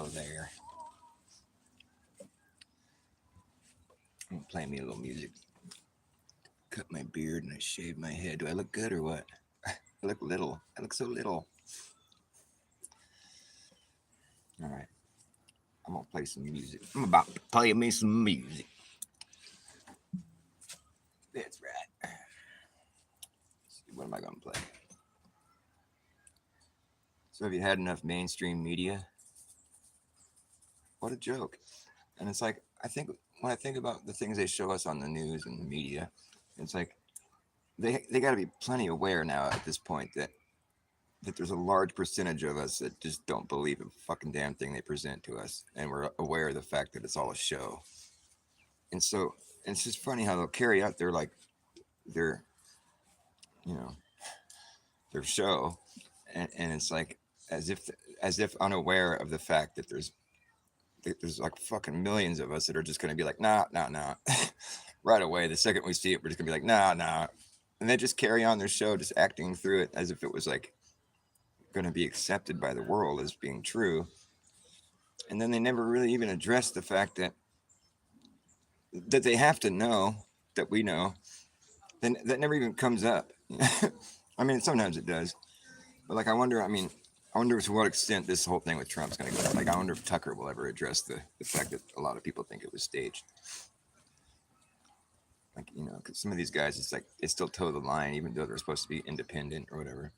there. I'm gonna play me a little music. Cut my beard and I shave my head. Do I look good or what? I look little. I look so little. All right. I'm gonna play some music. I'm about to play me some music. That's right. Let's see, what am I gonna play? So have you had enough mainstream media? What a joke. And it's like, I think when I think about the things they show us on the news and the media, it's like they got to be plenty aware now at this point that there's a large percentage of us that just don't believe a fucking damn thing they present to us, and we're aware of the fact that it's all a show. And so it's just funny how they'll carry out their you know their show, and it's like as if unaware of the fact that there's like fucking millions of us that are just going to be like, nah, nah, nah. Right away, the second we see it, we're just going to be like, nah, nah. And they just carry on their show, just acting through it as if it was like going to be accepted by the world as being true. And then they never really even address the fact that they have to know that we know. Then that never even comes up. I mean, sometimes it does. But like, I wonder to what extent this whole thing with Trump's going to go. Like, I wonder if Tucker will ever address the fact that a lot of people think it was staged. Like, because some of these guys, it's like they still toe the line, even though they're supposed to be independent or whatever.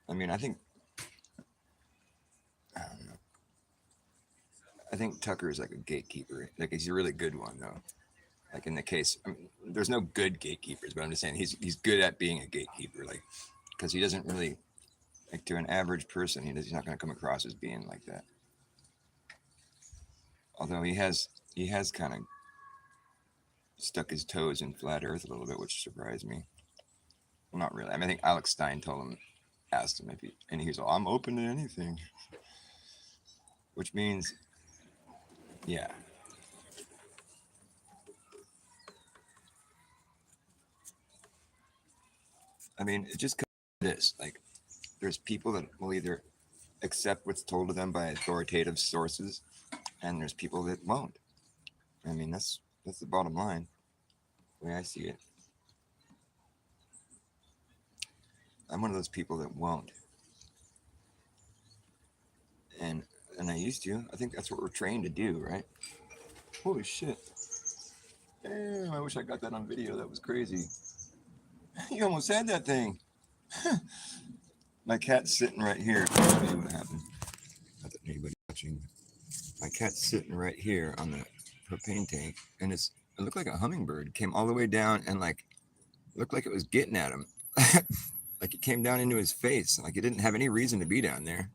I mean, I don't know. I think Tucker is like a gatekeeper. Like, he's a really good one, though. Like, in the case, I mean, there's no good gatekeepers, but I'm just saying he's good at being a gatekeeper. Like, because he doesn't really, like, to an average person, he's not going to come across as being like that. Although he has kind of stuck his toes in flat Earth a little bit, which surprised me. Well, not really. I mean, I think Alex Stein asked him if and he was all, I'm open to anything. Which means, yeah. I mean, it just comes to this. Like, there's people that will either accept what's told to them by authoritative sources, and there's people that won't. I mean, that's the bottom line, the way I see it. I'm one of those people that won't. And I used to. I think that's what we're trained to do, right? Holy shit. Damn, I wish I got that on video. That was crazy. You almost had that thing. My cat's sitting right here. I'll tell you what happened. Not that anybody watching. My cat's sitting right here on the propane tank, and it looked like a hummingbird came all the way down and like looked like it was getting at him. Like it came down into his face. Like it didn't have any reason to be down there.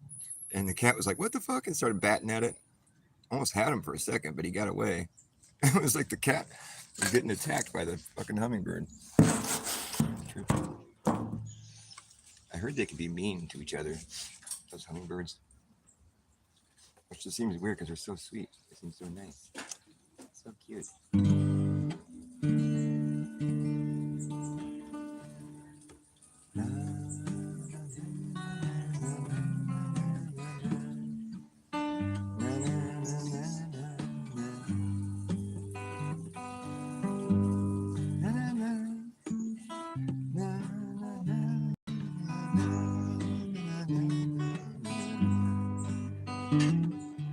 And the cat was like, what the fuck? And started batting at it. Almost had him for a second, but he got away. It was like the cat was getting attacked by the fucking hummingbird. I heard they could be mean to each other, those hummingbirds. Which just seems weird because they're so sweet. They seem so nice. So cute.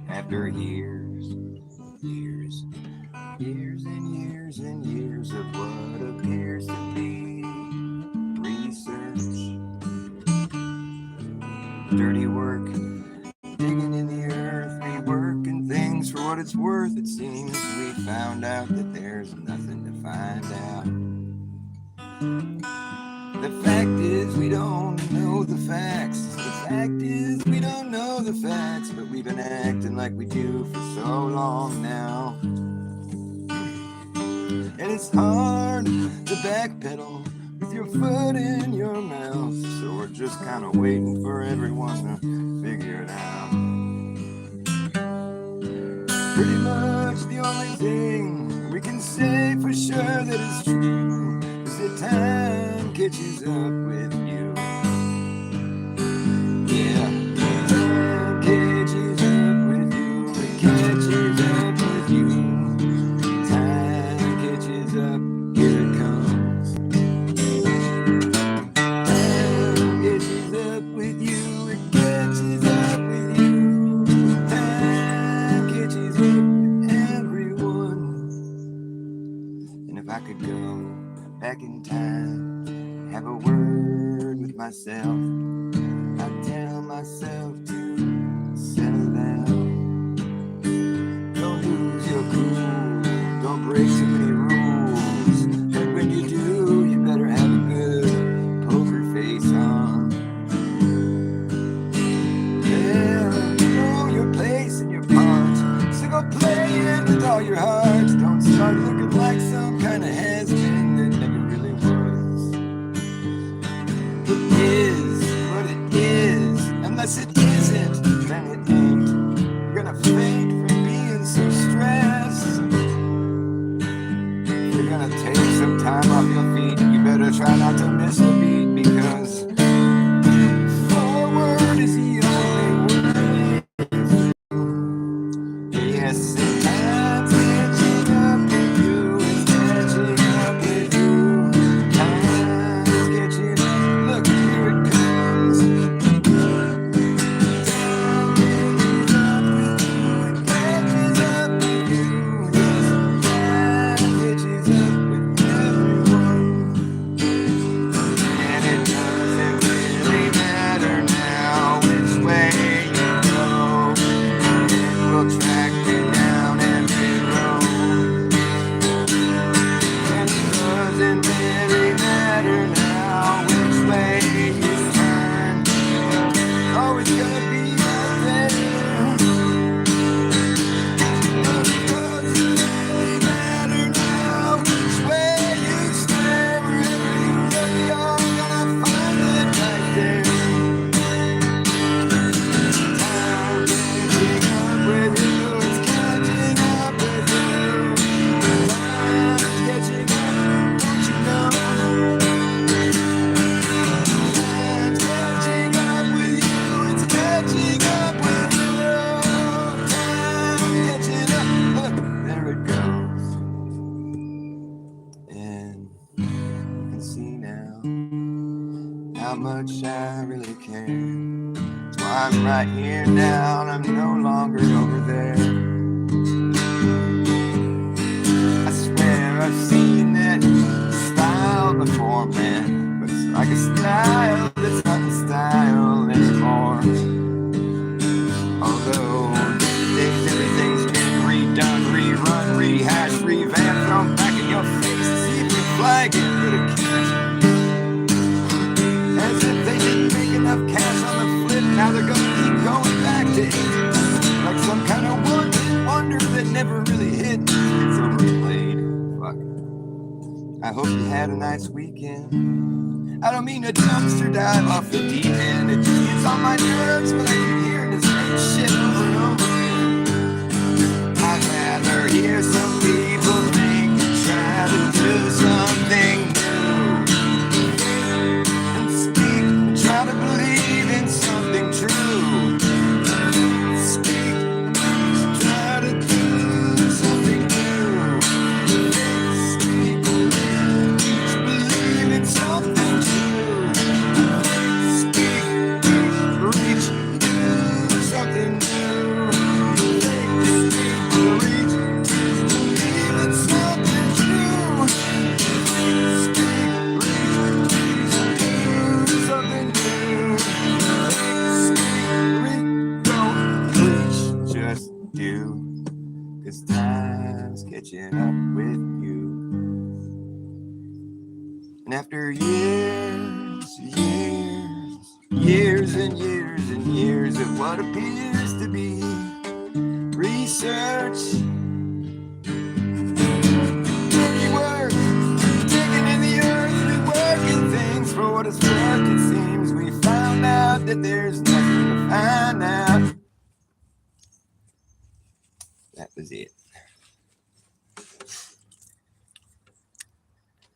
After years and years of what appears to be research, dirty work, digging in the earth, reworking things for what it's worth, it seems we found out that there's nothing to find out. The fact is we don't know the facts. The fact is we don't know the facts, but we've been acting like we do for so long now. And it's hard to backpedal with your foot in your mouth, so we're just kind of waiting for everyone to figure it out. Pretty much the only thing we can say for sure that is true is that time catches up with you. Yeah, time catches up with you. myself. I tell myself to settle down. Don't lose your cool. Don't break too many rules. But when you do, you better have a good poker face on. Yeah, know your place and your part. So go play it with all your heart. Don't start looking like some kind of has-been that never really was. It is what it is. Unless it isn't, then it ain't. You're gonna faint from being so stressed. You're gonna take some time off your feet. You better try not to miss a beat, because forward is the only way. Yes, time's catching up with you. It's catching up with you. Time's catching up. Look, here it comes. Catches up with you. Yes, time catches up with everyone. And it doesn't really matter now which way you go. It will track you down every road. And it doesn't really matter now which way you turn. Always gonna be out there. It doesn't really matter now which way you stare. Wherever you look, you're gonna find it right there. Time catching up with you. It's catching up with you. Time's catching up, don't you know? Time's catching up with you. It's catching up with you. Time's catching up. Look, there it goes. And you can see now how much I really care. So I'm right here now, and I'm no longer over there. I swear I've seen that style before, man. But it's like a style that's not the style anymore. Although these days everything's been redone, rerun, rehashed, revamped, thrown back in your face. See if you flag it for the cash. As if they didn't make enough cash on the flip, now they're gonna keep going back to it. Like some kind of wonder that never really hit. It's overplayed. Fuck. I hope you had a nice weekend. I don't mean a dumpster dive off the deep end. It just gets on my nerves when I keep hearing the same shit over and over again. I'd rather hear some people think and try to do something new. And speak and try to believe in something true. Speak, try to do something new. Speak, believe in something true. Speak, reach, do something new. Speak, reach, believe in something true. Speak, reach, do something new. Speak, reach, don't preach, just do. 'Cause time's catching up with you. And after years and years and years of what appears to be research, dirty work, digging in the earth, reworking things for what it's worth, it seems we found out that there's nothing to find out. That was it.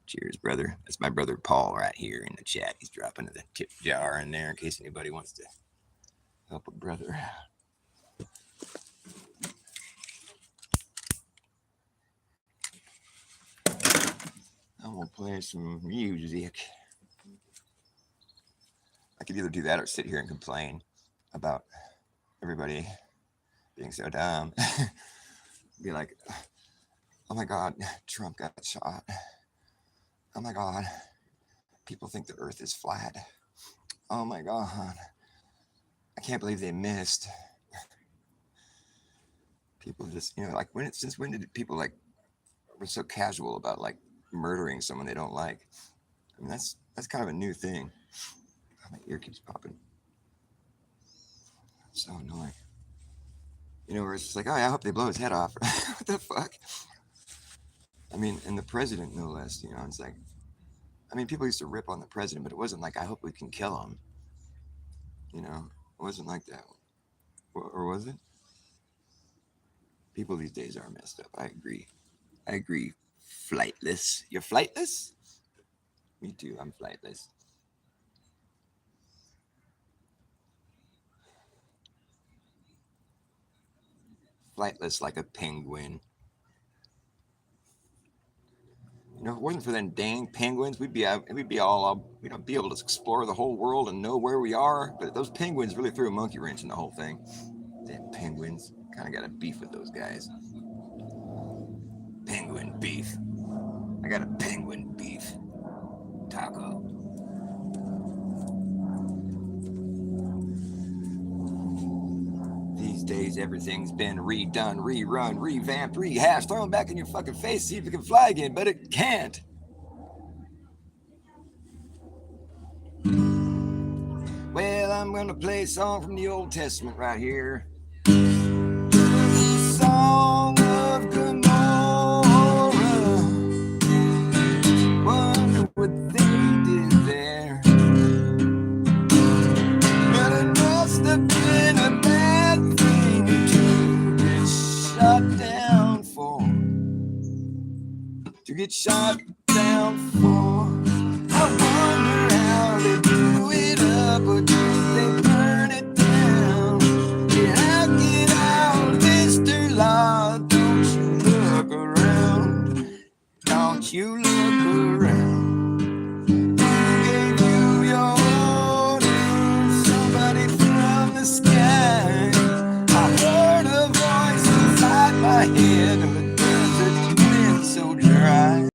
Cheers, brother. That's my brother Paul right here in the chat. He's dropping the tip jar in there in case anybody wants to help a brother. I'm gonna play some music. I could either do that or sit here and complain about everybody being so dumb. Be like, oh my God, Trump got shot. Oh my God, people think the earth is flat. Oh my God. I can't believe they missed. People just, like since when did people like were so casual about like murdering someone they don't like? I mean, that's kind of a new thing. Oh, my ear keeps popping. So annoying. Where it's just like, oh, yeah, I hope they blow his head off. What the fuck? I mean, and the president, no less. It's like, I mean, people used to rip on the president, but it wasn't like, I hope we can kill him. It wasn't like that. Or was it? People these days are messed up. I agree. I agree. Flightless. You're flightless? Me too. I'm flightless. Flightless like a penguin. If it wasn't for them dang penguins, we'd be all be able to explore the whole world and know where we are. But those penguins really threw a monkey wrench in the whole thing. Damn penguins, kind of got a beef with those guys. Penguin beef. I got a penguin beef taco. These days, everything's been redone, rerun, revamped, rehashed, thrown back in your fucking face, see if it can fly again, but it can't. Well, I'm gonna play a song from the Old Testament right here. The song of Gomorrah. Wonder what they did there. But it must have been a bad thing to get shot down for. To get shot down for. I wonder how they do it up, or do they burn it down? Yeah, how get out, Mr. Law? Don't you look around? Don't you look around? Who gave you your orders? Somebody from the sky. I heard a voice inside my head, and the desert wind so dry.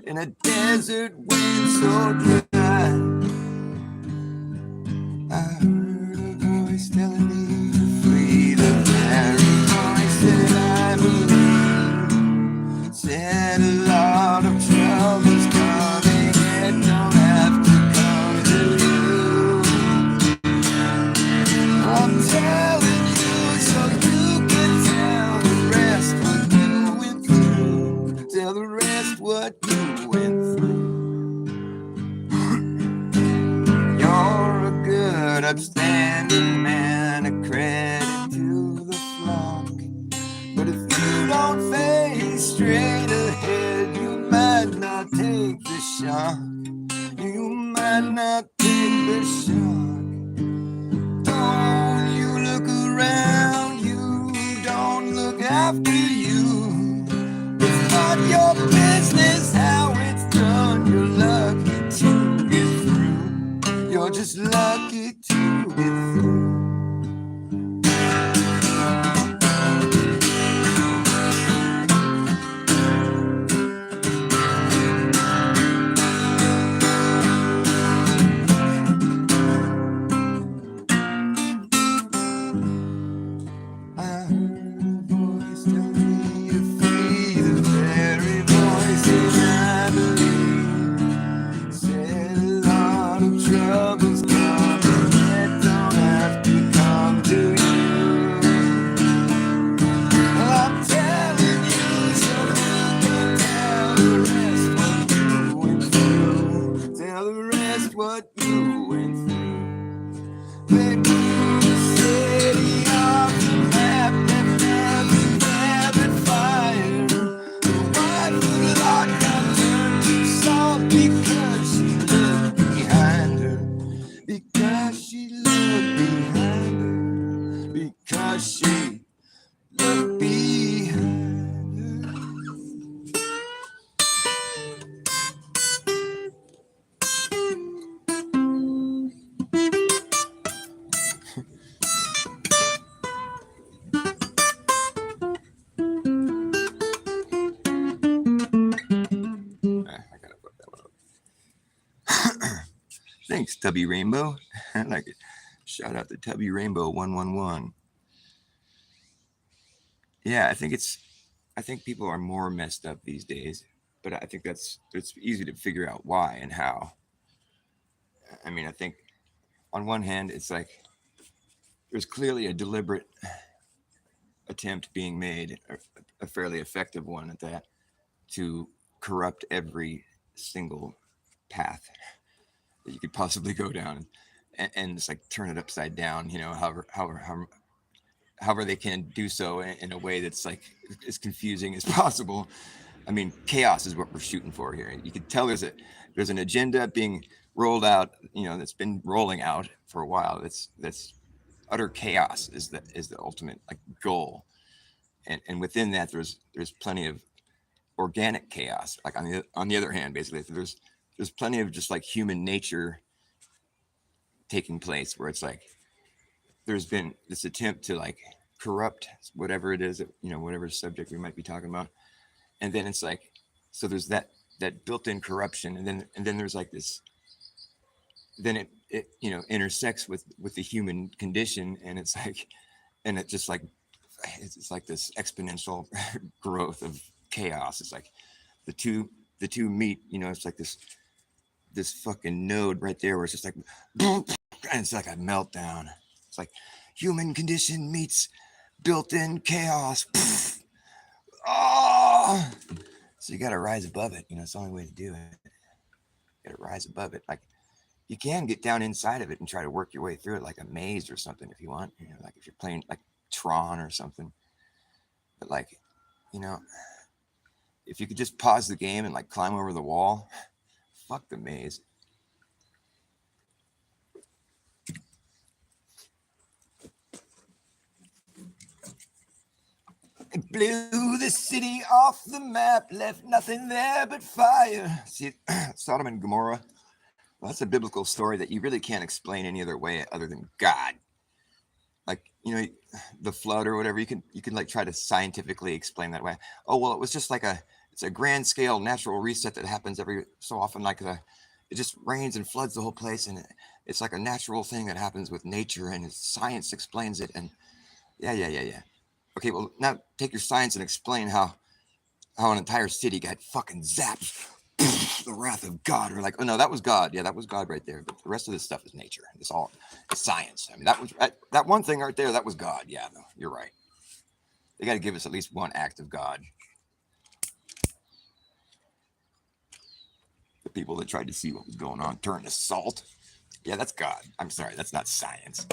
In a desert wind so dry. I heard a voice telling me to flee, the very voice that I believe. Said a lot of trouble's coming, yet don't have to come to you. I'm telling you so you can tell the rest what you went through. Tell the rest what you went through. You're a good, upstanding man, a credit to the flock. But if you don't face straight ahead, you might not take the shock. You might not take the shock. Don't you look around you, don't look after you. It's not your business how it's done. You're lucky to get through. You're just lucky to get through. What you went through. They blew the city off the map, left nothing but fire. The white would lock on her to salt because she looked behind her. Because she looked behind her. Because she looked behind her. I gotta put that one up. Thanks, Tubby Rainbow. Like, shout out to Tubby Rainbow 111. Yeah, I think people are more messed up these days, but I think it's easy to figure out why and how. I mean, I think on one hand, it's like there's clearly a deliberate attempt being made, a fairly effective one at that, to corrupt every single path that you could possibly go down, and it's like turn it upside down. However they can do so in a way that's like as confusing as possible. I mean, chaos is what we're shooting for here. You can tell there's an agenda being rolled out, that's been rolling out for a while. That's utter chaos is the ultimate like goal, and within that there's plenty of organic chaos. Like on the other hand, basically there's plenty of just like human nature taking place where it's like there's been this attempt to like corrupt whatever it is that, whatever subject we might be talking about, and then it's like so there's that built-in corruption, and then there's like this, then it intersects with the human condition, and it's like, and it just like it's like this exponential growth of chaos. It's like the two meet, it's like this fucking node right there where it's just like and it's like a meltdown. It's like human condition meets built-in chaos. Oh, so you got to rise above it. It's the only way to do it. You got to rise above it. Like you can get down inside of it and try to work your way through it like a maze or something if you want. Like if you're playing like Tron or something. But like, if you could just pause the game and like climb over the wall, fuck the maze. It blew the city off the map, left nothing there but fire. See, Sodom and Gomorrah, well, that's a biblical story that you really can't explain any other way other than God. Like, the flood or whatever, you can like try to scientifically explain that way. Oh, well, it was just like it's a grand scale natural reset that happens every so often. Like it just rains and floods the whole place. And it's like a natural thing that happens with nature, and science explains it. And yeah. Okay, well, now take your science and explain how an entire city got fucking zapped. The wrath of God. We're like, oh no, that was God. Yeah, that was God right there. But the rest of this stuff is nature. It's all science. I mean, that one thing right there, that was God. Yeah, no, you're right. They got to give us at least one act of God. The people that tried to see what was going on turned to salt. Yeah, that's God. I'm sorry, that's not science.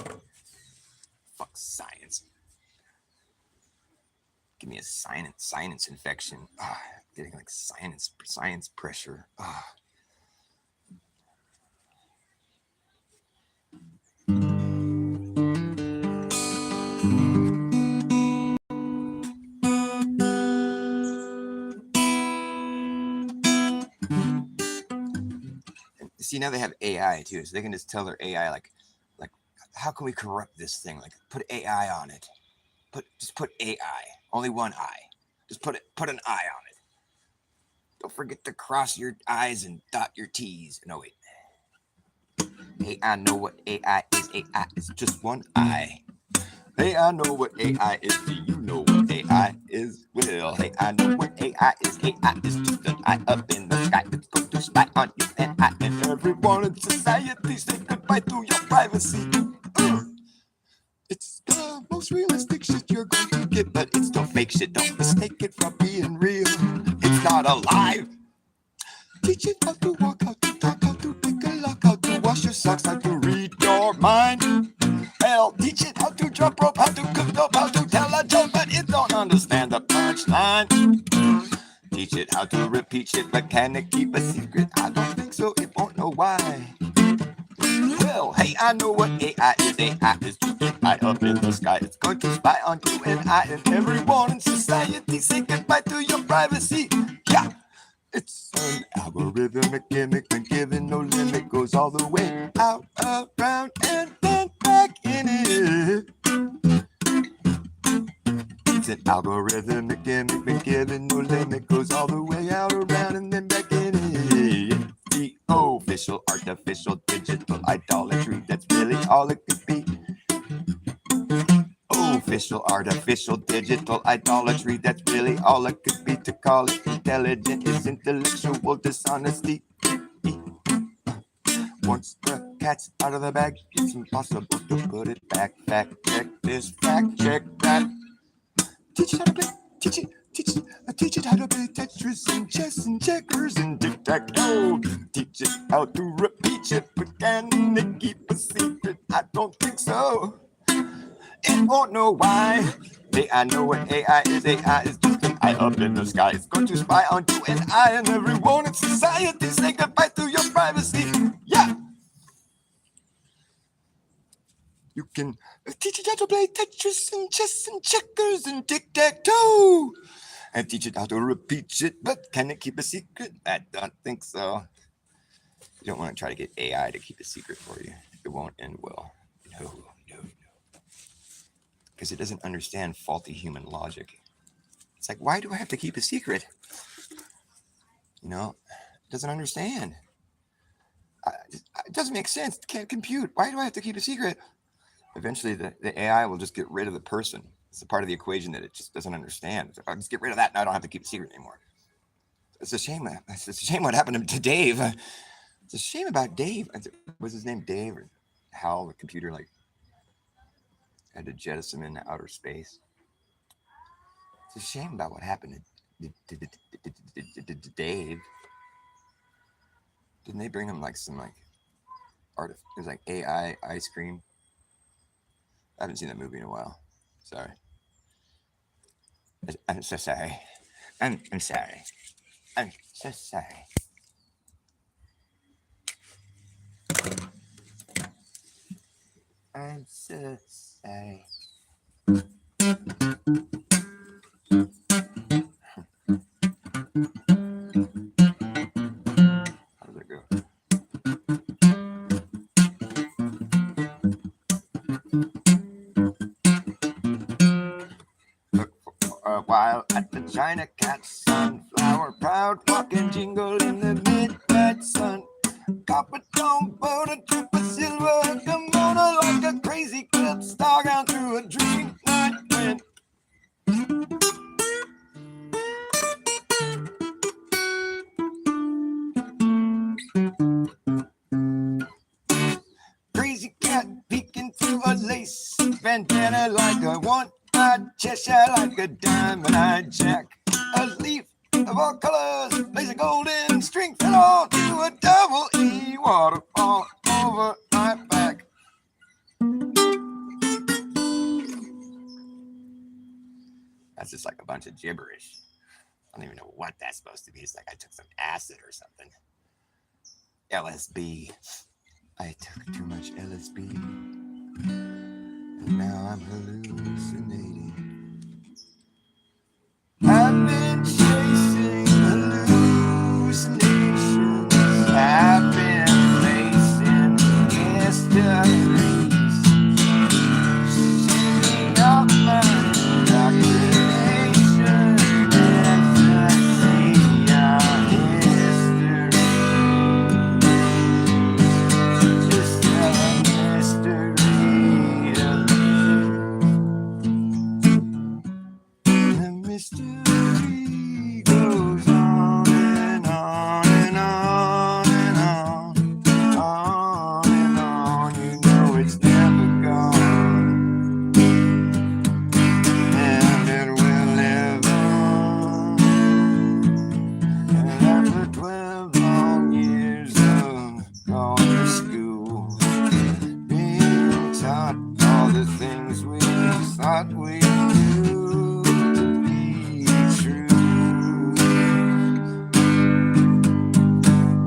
Fuck science. Give me a sinus infection. Getting like science pressure. See, now they have AI too, so they can just tell their AI like how can we corrupt this thing? Like put AI on it. Just put AI. Only one eye. Just put an eye on it. Don't forget to cross your I's and dot your T's. No, wait. Hey, I know what AI is. AI is just one eye. Hey, I know what AI is. Do you know what AI is? Well, hey, I know what AI is. AI is just an eye up in the sky. It's going to spy on you and I and everyone in society. Say goodbye to your privacy. It's the most realistic shit you're going to get, but it's still fake shit. Don't mistake it for being real. It's not alive. Teach it how to walk, how to talk, how to pick a lock, how to wash your socks, how to read your mind. Hell, teach it how to jump rope, how to cook dope, how to tell a joke, but it don't understand the punchline. Teach it how to repeat shit, but can it keep a secret? I don't think so, it won't know why. Well, hey, I know what AI is. AI is just an eye up in the sky. It's going to spy on you and I and everyone in society. Say goodbye to your privacy. Yeah, it's an algorithmic gimmick. When given no limit, goes all the way out, around, and then back in it. It's an algorithmic gimmick. When given no limit, goes all the way out, around, and then back in it. The official, artificial, digital idolatry that's really all it could be. Official, artificial, digital idolatry. That's really all it could be. To call it intelligent is intellectual dishonesty. Once the cat's out of the bag, it's impossible to put it back. Fact check this, fact check that. Teach it how to play, teach it how to play Tetris and chess and checkers and tic-tac-toe. Teach it how to repeat it, but can it keep a secret? I don't think so. It won't know why. I know what AI is. AI is just an eye up in the sky. It's going to spy on you and I and everyone in society. Say goodbye to your privacy. Yeah. You can teach it how to play Tetris and chess and checkers and tic-tac-toe. And teach it how to repeat it, but can it keep a secret? I don't think so. You don't want to try to get AI to keep a secret for you. It won't end well. No. Because it doesn't understand faulty human logic. It's like, why do I have to keep a secret? You know, it doesn't understand. It doesn't make sense. It can't compute. Why do I have to keep a secret? Eventually, the AI will just get rid of the person. It's a part of the equation that it just doesn't understand. I'll just get rid of that, and I don't have to keep a secret anymore. It's a shame. It's a shame what happened to Dave. It's a shame about Dave. Was his name Dave or Hal, the computer, like, had to jettison him into outer space? It's a shame about what happened to Dave. Didn't they bring him like some like art? It was like AI ice cream. I haven't seen that movie in a while. Sorry. I'm so sorry. I'm sorry. I'm so sorry. I'm so sorry. How does it go? Look for a while at the China cat, sunflower proud, walking jingle in the midnight sun. Copper dome, boat, a trip of silver, kimono like a crazy clip, star down through a dream night wind. Crazy cat peeking through a lace bandana like a one-eyed Cheshire, like a diamond-eyed Jack. A leaf of all colors, lays a golden string, fell onto a double E waterfall over my back. That's just like a bunch of gibberish. I don't even know what that's supposed to be. It's like I took some acid or something. LSD. I took too much LSD, and now I'm hallucinating. I've been chasing hallucinations. I've been facing mysteries. Singing out my imagination as I see our history. Just a mystery to me. The mystery goes on and on and on and on, on and on. You know it's never gone, and it will live on. And after 12 long years of going to school, being taught all the things we thought we knew to be true,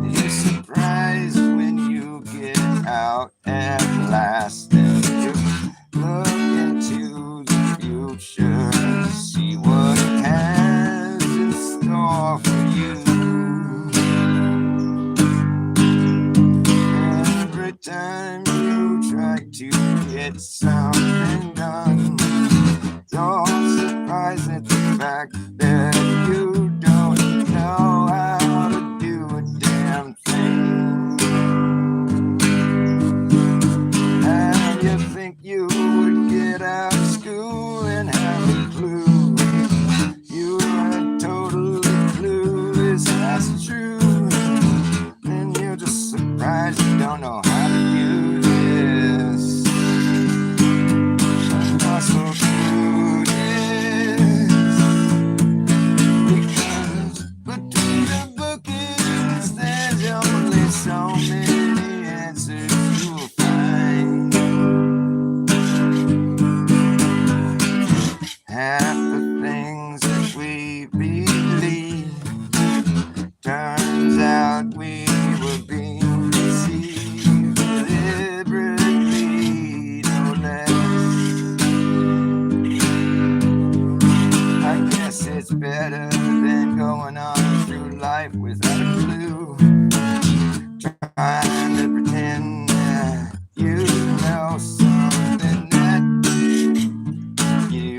you're surprised when you get out at last and you look into the future to see what it has in store for you. Every time you try to get something done, you're surprised at the fact that you don't know how to do a damn thing. And things that we believe. Turns out we were being deceived deliberately, no less. I guess it's better than going on through life without a clue, trying to pretend that you know something that you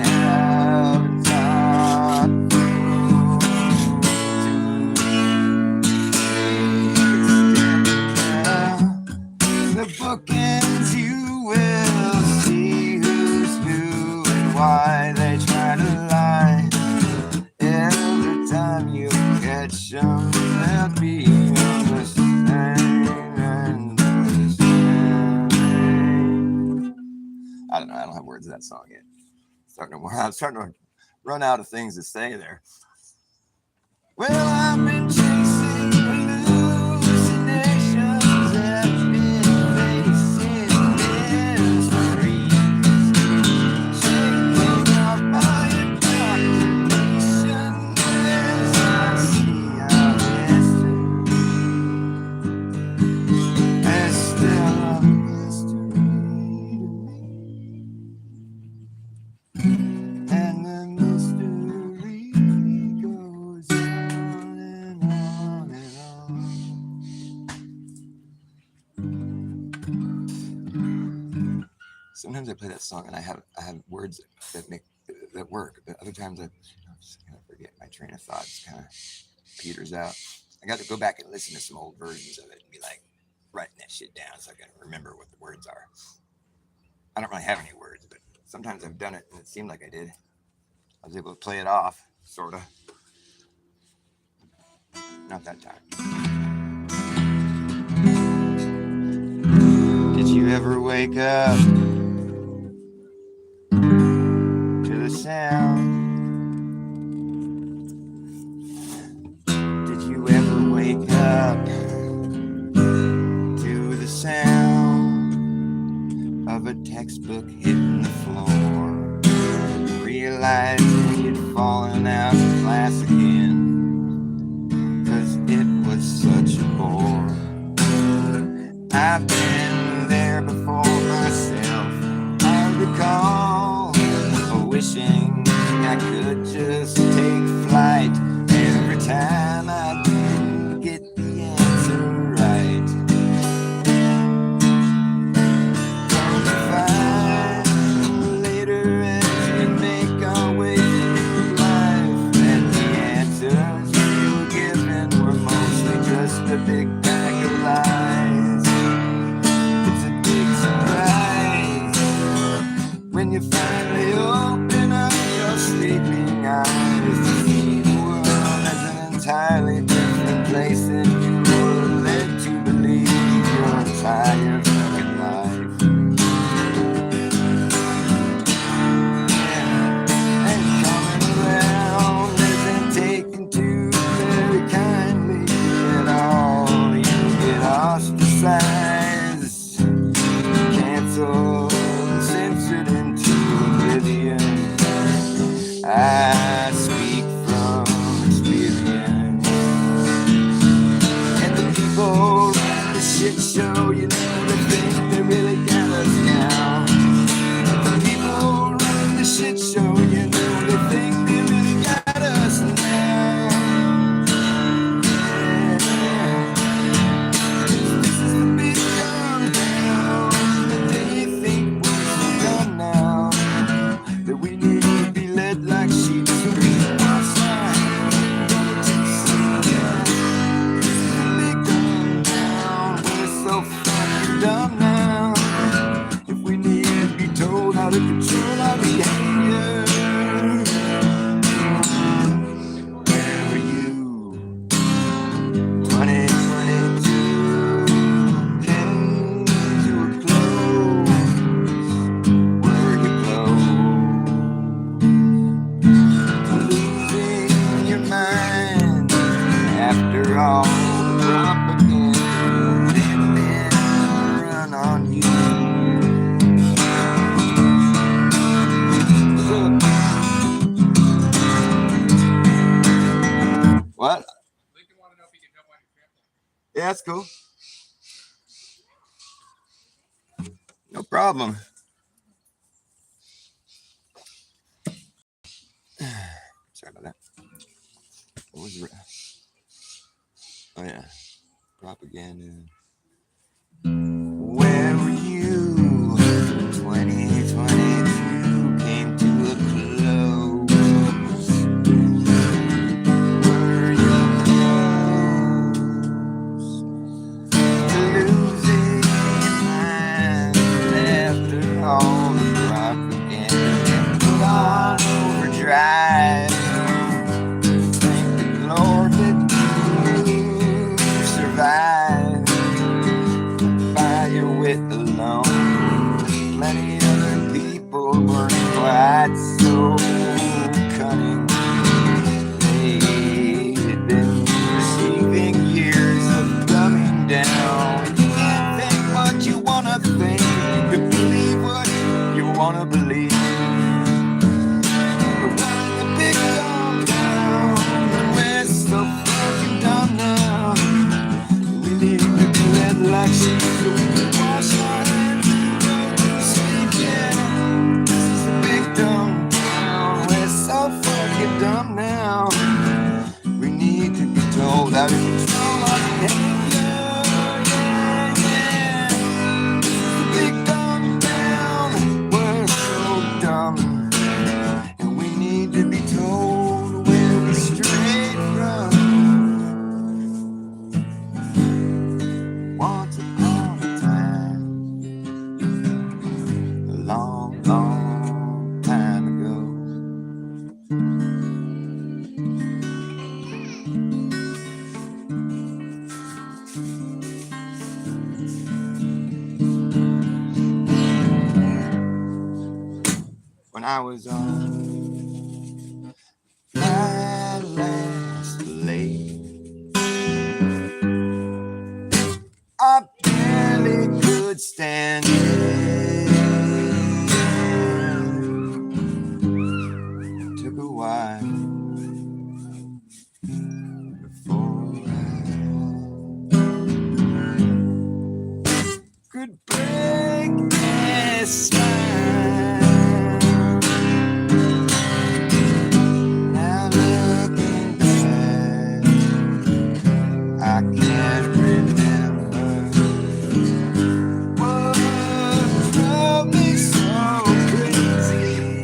haven't thought through. The bookends, you will see who's who and why they try to lie. Every time you catch them, they'll be on the same and the same. I don't know. I don't have words to that song yet. I'm starting to run out of things to say there. Well, I've been chasing hallucinations, I've been facing mysteries, shaking off my imagination as I see how history is still a mystery to me. And the mystery goes on and on and on. Sometimes I play that song and I have words that work, but other times I just kind of forget. My train of thought just kind of peters out. I got to go back and listen to some old versions of it and be like writing that shit down so I can remember what the words are. I don't really have any words, but sometimes I've done it and it seemed like I did. I was able to play it off, sort of. Not that time. Did you ever wake up to the sound? Did you ever wake up to the sound of a textbook hitting the floor? Realizing you'd fallen out of class again, 'cause it was such a bore. I've been there before myself. I recall wishing I could just take flight every time I didn't get the answer right. Don't you find later as we make our way through life that the answers you were given were mostly just a big bag of lies? It's a big surprise when you finally open up your sleeping eyes to see the world as an entirely different place than you were led to believe your entire fucking life. And coming around isn't taken too very kindly at all. You get ostracized, canceled, censored into oblivion. I speak from experience. And the people run the shit show, you know, they think they really got us now. And the people run the shit show, you know, they think they really got us now. This is the big calm down that they think we're so done now, that we need to be led like sheep to be outside. This is the big calm down. We're so that's cool. No problem. Sorry about that. What was it? Oh yeah, propaganda. Where were you? 2022 came to a close. Were you close to losing your mind after all the propaganda put on overdrive? Thank the Lord that you survived by your wit alone. Many other people weren't quite so cunning. They had been receiving years of dumbing down. You can't think what you wanna think. You believe what you wanna believe. But when the big dumb down, we're so fucking dumb now. We need to do that like shit so we can wash our hands and go to sleep. Yeah, this is the big dumb town. We're so fucking dumb now. We need to be told how to control our behavior. Yeah, yeah. This is the big dumb town. We're so dumb. And we need to be told where we straight from. Once upon a time, a long, long time ago. When I was on my last leg, I barely could stand it. Took a while before I could break this spine. Now looking back, I can't remember what drove me so crazy.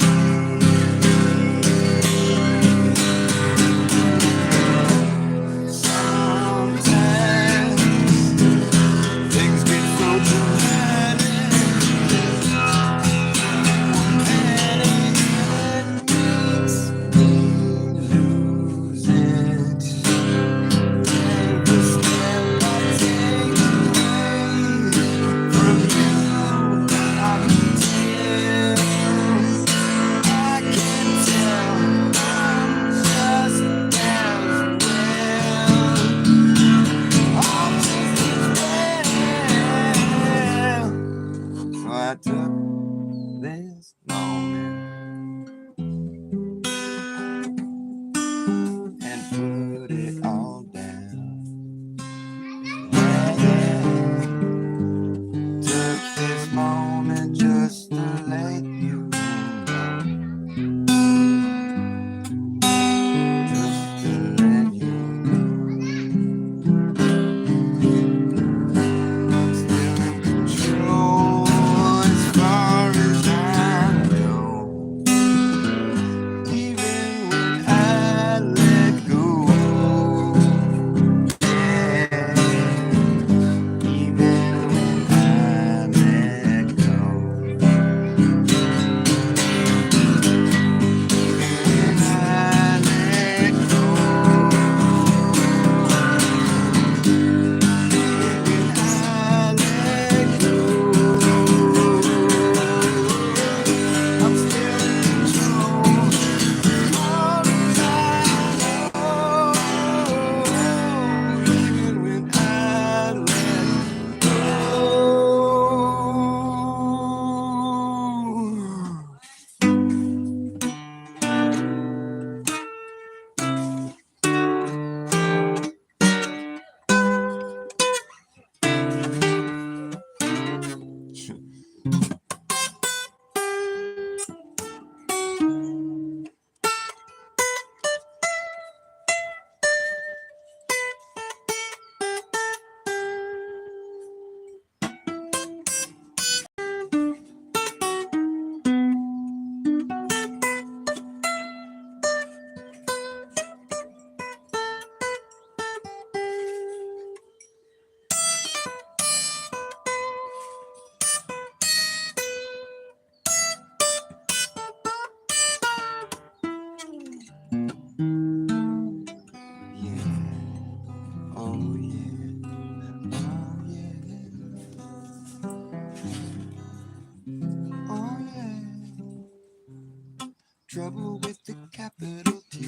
trouble with the capital T.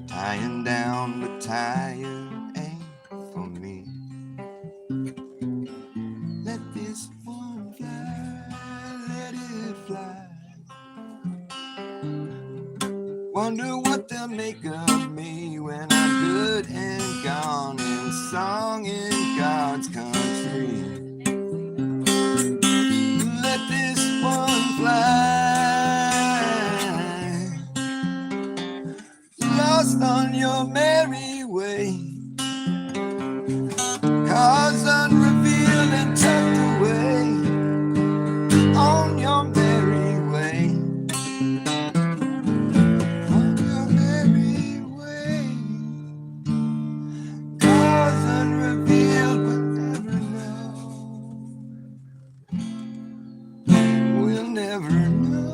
Tying down the tire ain't for me. Let this one fly, let it fly. Wonder what they'll make of me when I'm good and gone and song in God's country. Let this one fly, lost on your merry way, cause unrevealed and tucked away on your merry way. On your merry way, cause unrevealed but never know. We'll never know.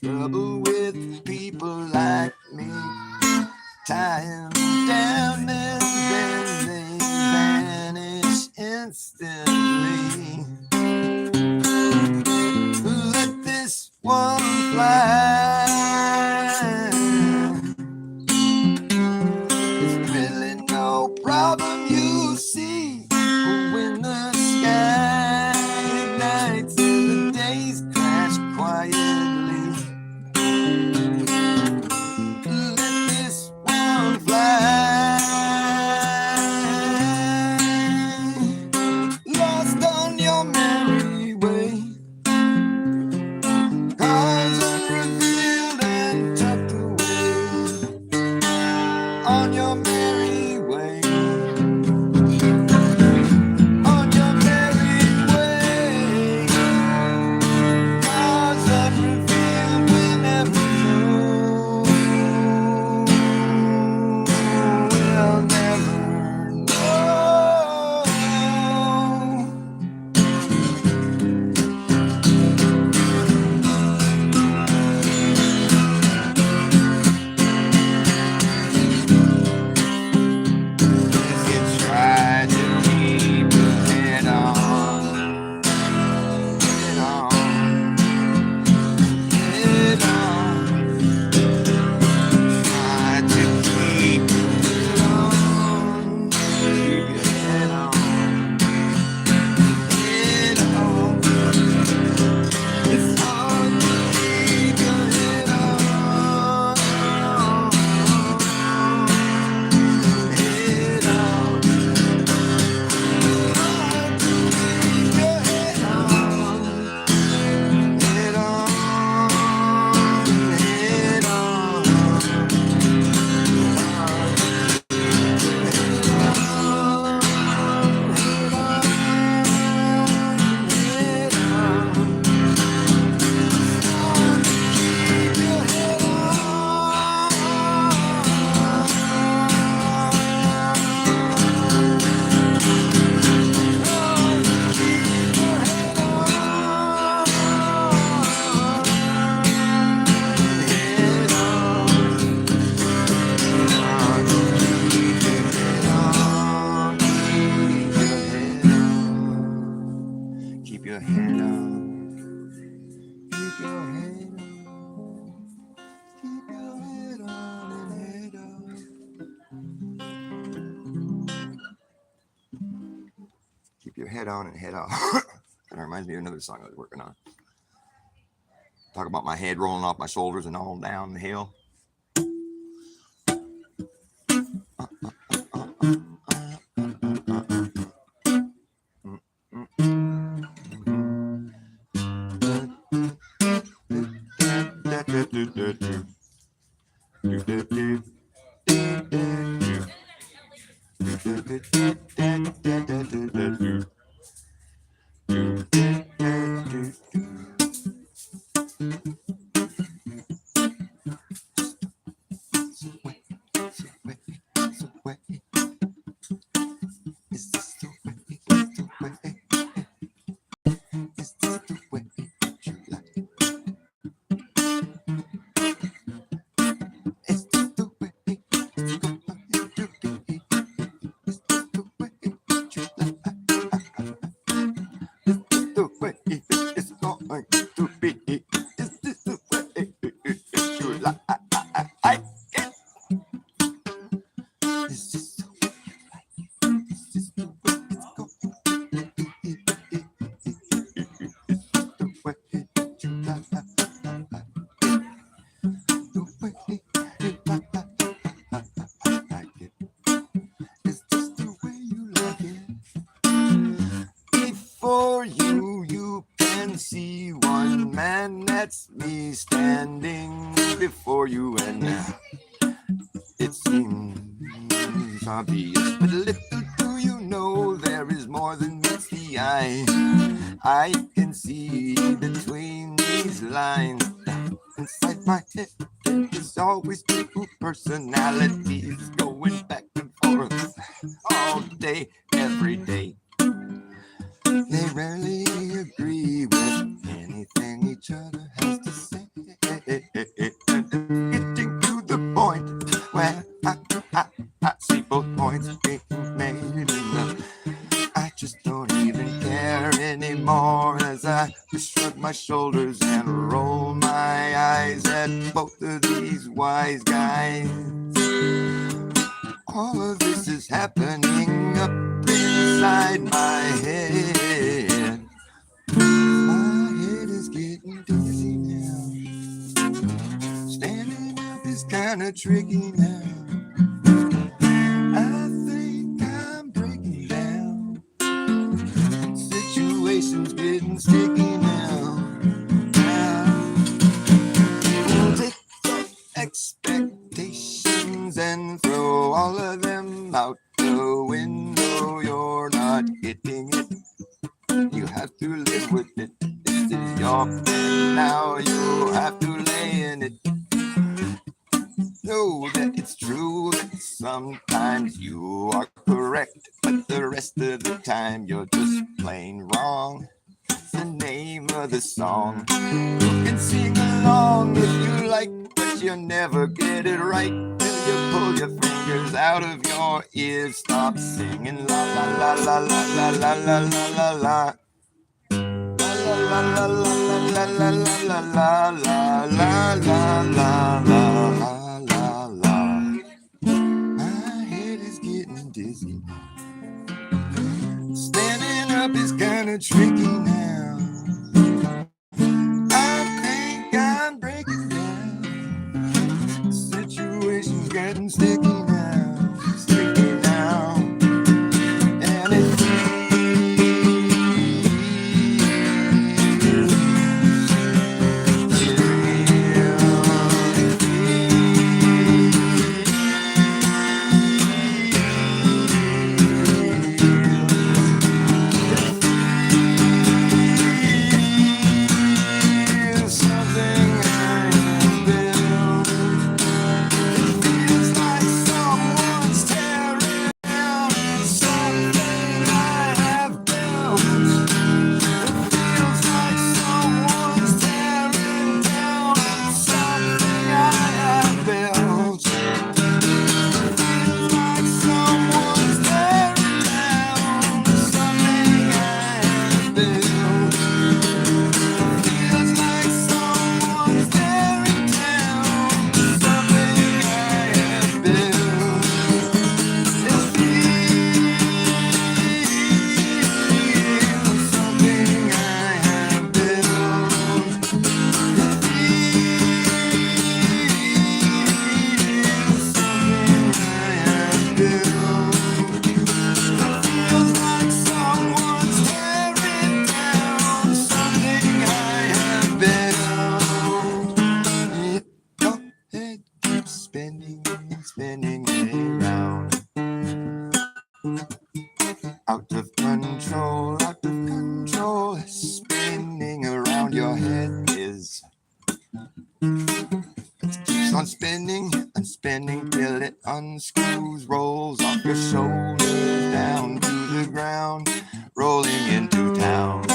Trouble with people like me, tie 'em down and then they vanish instantly. Let this one fly. It's really no problem, you see, when the sky ignites and the days crash quietly. Let this one fly, lost on your merry way, cause unrevealed and tucked away on your merry way. On your merry way, cause unrevealed we never know. We'll never know. If you try to keep your head on, head on, head on. Try to keep your head on, keep your head on, head on. It's hard to keep your head on, head on. Hard to keep your head on, head on, head on. Keep your head on. Keep your head on. Keep your head on and head on. Keep your head on and head off. That reminds me of another song I was working on. Talk about my head rolling off my shoulders and all down the hill. the way it's going to be? Is this the way you like it? Is this the way you like it? Is this the way it's going to be? Is this the way you like it? The way you like it. Is this the way you like it? Before you can see one man, that's me standing before you, and it seems obvious, but little do you know there is more than meets the eye. I can see between these lines. Inside my head there's always two personalities going back and forth all day, every day. They rarely agree with anything each other has to say. Getting to the point where I see both points being made, and I just don't even care anymore as I shrug my shoulders and roll my eyes at both of these wise guys. All of this is happening up inside my head. My head is getting dizzy now. Standing up is kind of tricky now. I think I'm breaking down. Situation's getting sticky now. Take your expectations and throw all of them out the window. You're not getting it. You have to live with it. This is your bed now. You have to lay in it. Know that it's true that sometimes you are correct, but the rest of the time you're just plain wrong. It's the name of the song. You can sing along if you like, but you never get it right till you pull your fingers out of your ears. Stop singing la la la la la la la la la la. La la la la la la la la la la la la la la la la. My head is getting dizzy. Standing up is kind of tricky now. I think I'm breaking down. Situation's getting sticky now, sticky now, and it feels spinning around. Out of control, spinning around your head is. It keeps on spinning and spinning till it unscrews, rolls off your shoulders down to the ground, rolling into town.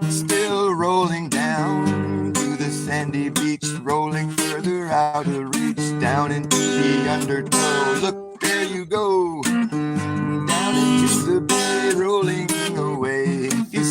Still rolling down to the sandy beach, rolling further out of reach, down into the undertow. Look, there you go, down into the bay, rolling away. If you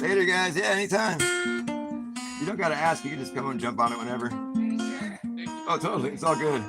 Later, guys. Yeah, anytime. You don't gotta ask. You can just come and jump on it whenever. Oh, totally. It's all good.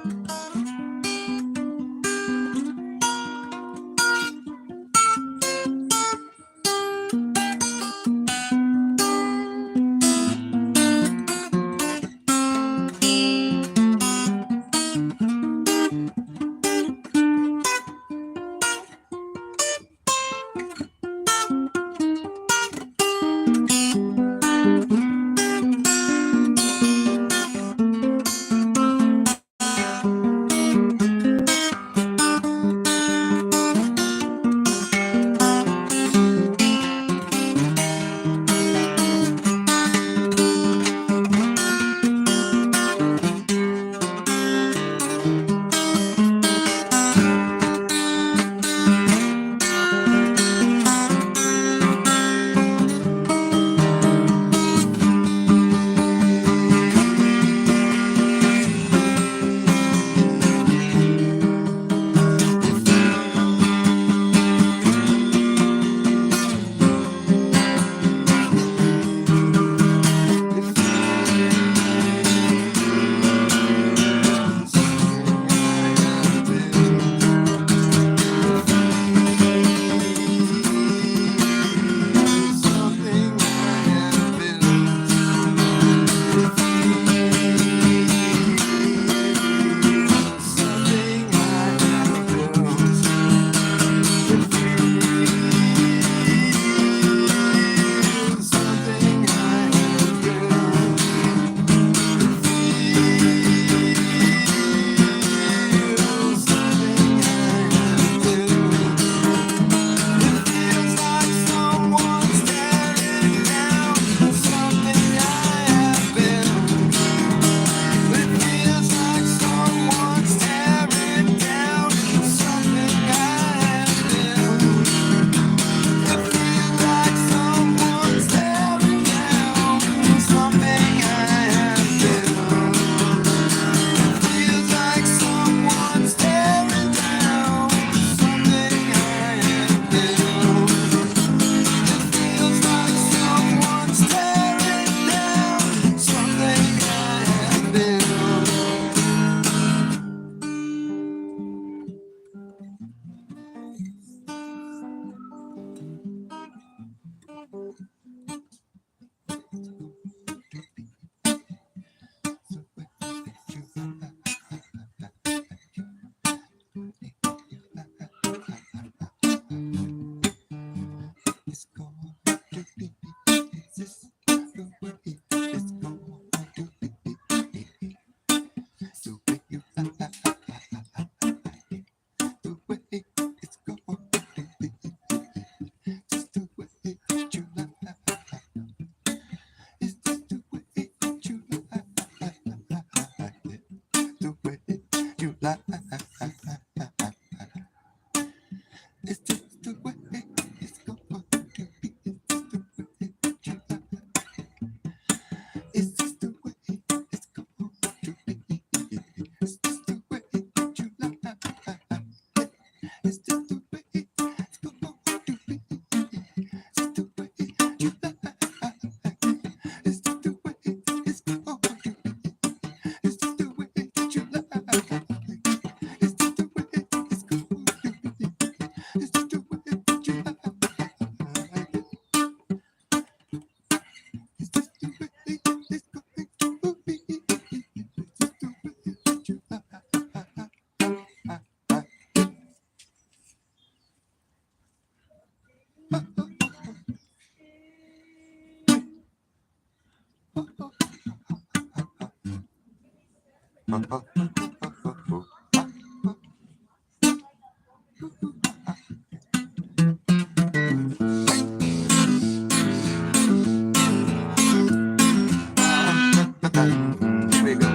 Here we go.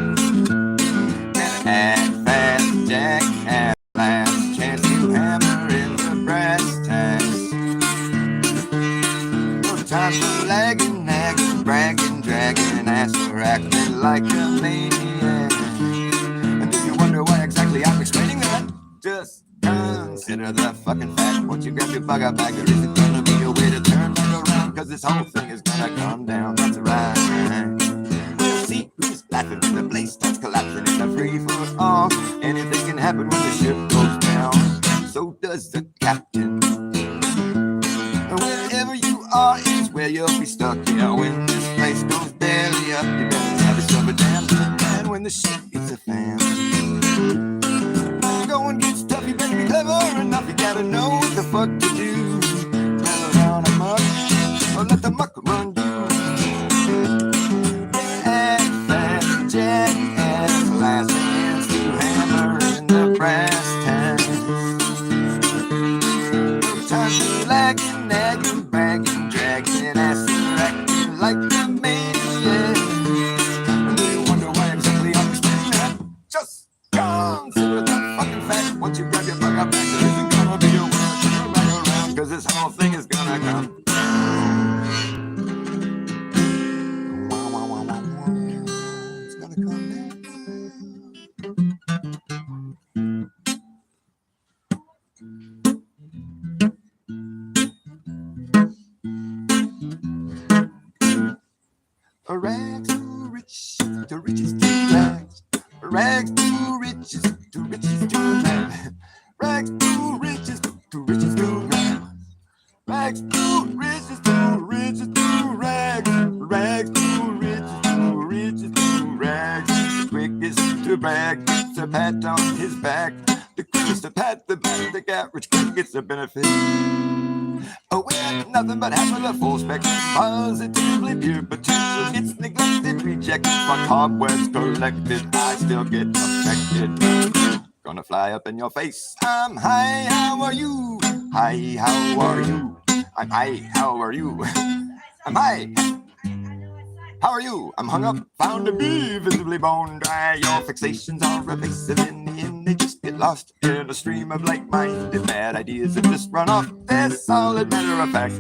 Act fast, Jack, at last. Chance to hammer in the brass tacks. No time for lagging, nagging, bragging, dragging ass or acting like a maniac. And if you wonder why exactly I'm explaining that, just consider the fucking fact. Once you grab your bug out bag, there isn't gonna be a way to turn back around, 'cause this this whole thing is gonna come down. That's right. We'll see who's laughing when the place starts collapsing. It's a free for all. Anything can happen when the ship goes down. So does the captain. Wherever you are is where you'll be stuck. Yeah, when this place goes belly up, you better have yourself a damn good man. When the shit hits a fan, going gets tough. You better be clever enough. You gotta know what the fuck to do. Run around a muck, or let the muck run you. And fast, jackass, last hands to hammer in the brass tacks. Time to lagging, nagging, bragging, dragging, assing, acting like a maniac. And do you wonder why exactly I'm explaining that? Just consider that fucking fact. Once you grab your bug up back, there isn't gonna be a world to ride around, cause this whole thing is gonna come. It's gonna come down. Rags to riches, to riches to rags. Rags to riches, to riches to rags. Rags to riches, to riches to rags. Rags to riches, to riches to rags. Rags to riches to rags. The quickest to brag gets a pat on his back. The quickest to pat the back, the average quick gets a benefit. Oh, we're nothing but half of the full spectrum. Positively pure potential gets neglected, rejected, but cobwebs collected. I still get affected. Gonna fly up in your face. I'm high, how are you? Hi, how are you? I'm high, how are you? I'm high. How are you? I'm hung up, found to be visibly bone dry. Your fixations are evasive in the end. They just get lost in a stream of like-minded bad ideas that just run off their solid matter of fact.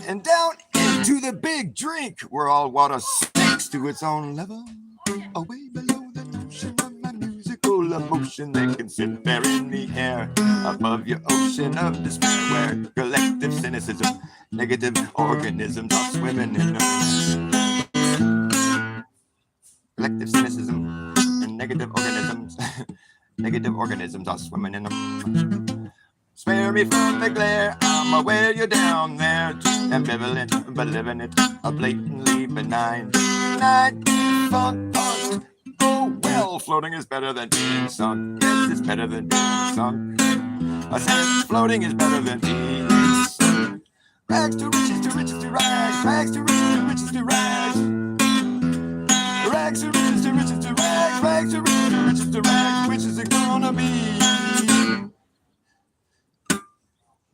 And down into the big drink where all water sinks to its own level. Away below the notion of my musical emotion that can sit there in the air above your ocean of despair, where collective cynicism, negative organisms are swimming in them. Collective cynicism and negative organisms are swimming in them. Spare me from the glare, I'm aware you're down there, ambivalent, but living it, a blatantly benign. Not defunct, oh well, floating is better than being sunk. Yes, it's better than being sunk. I said floating is better than being sunk. Rags to riches, to riches, to rags. Rags to riches, to riches, to rags. Rags to riches, to riches, to rags. Rags to riches, to riches, to rags. Which is it gonna be?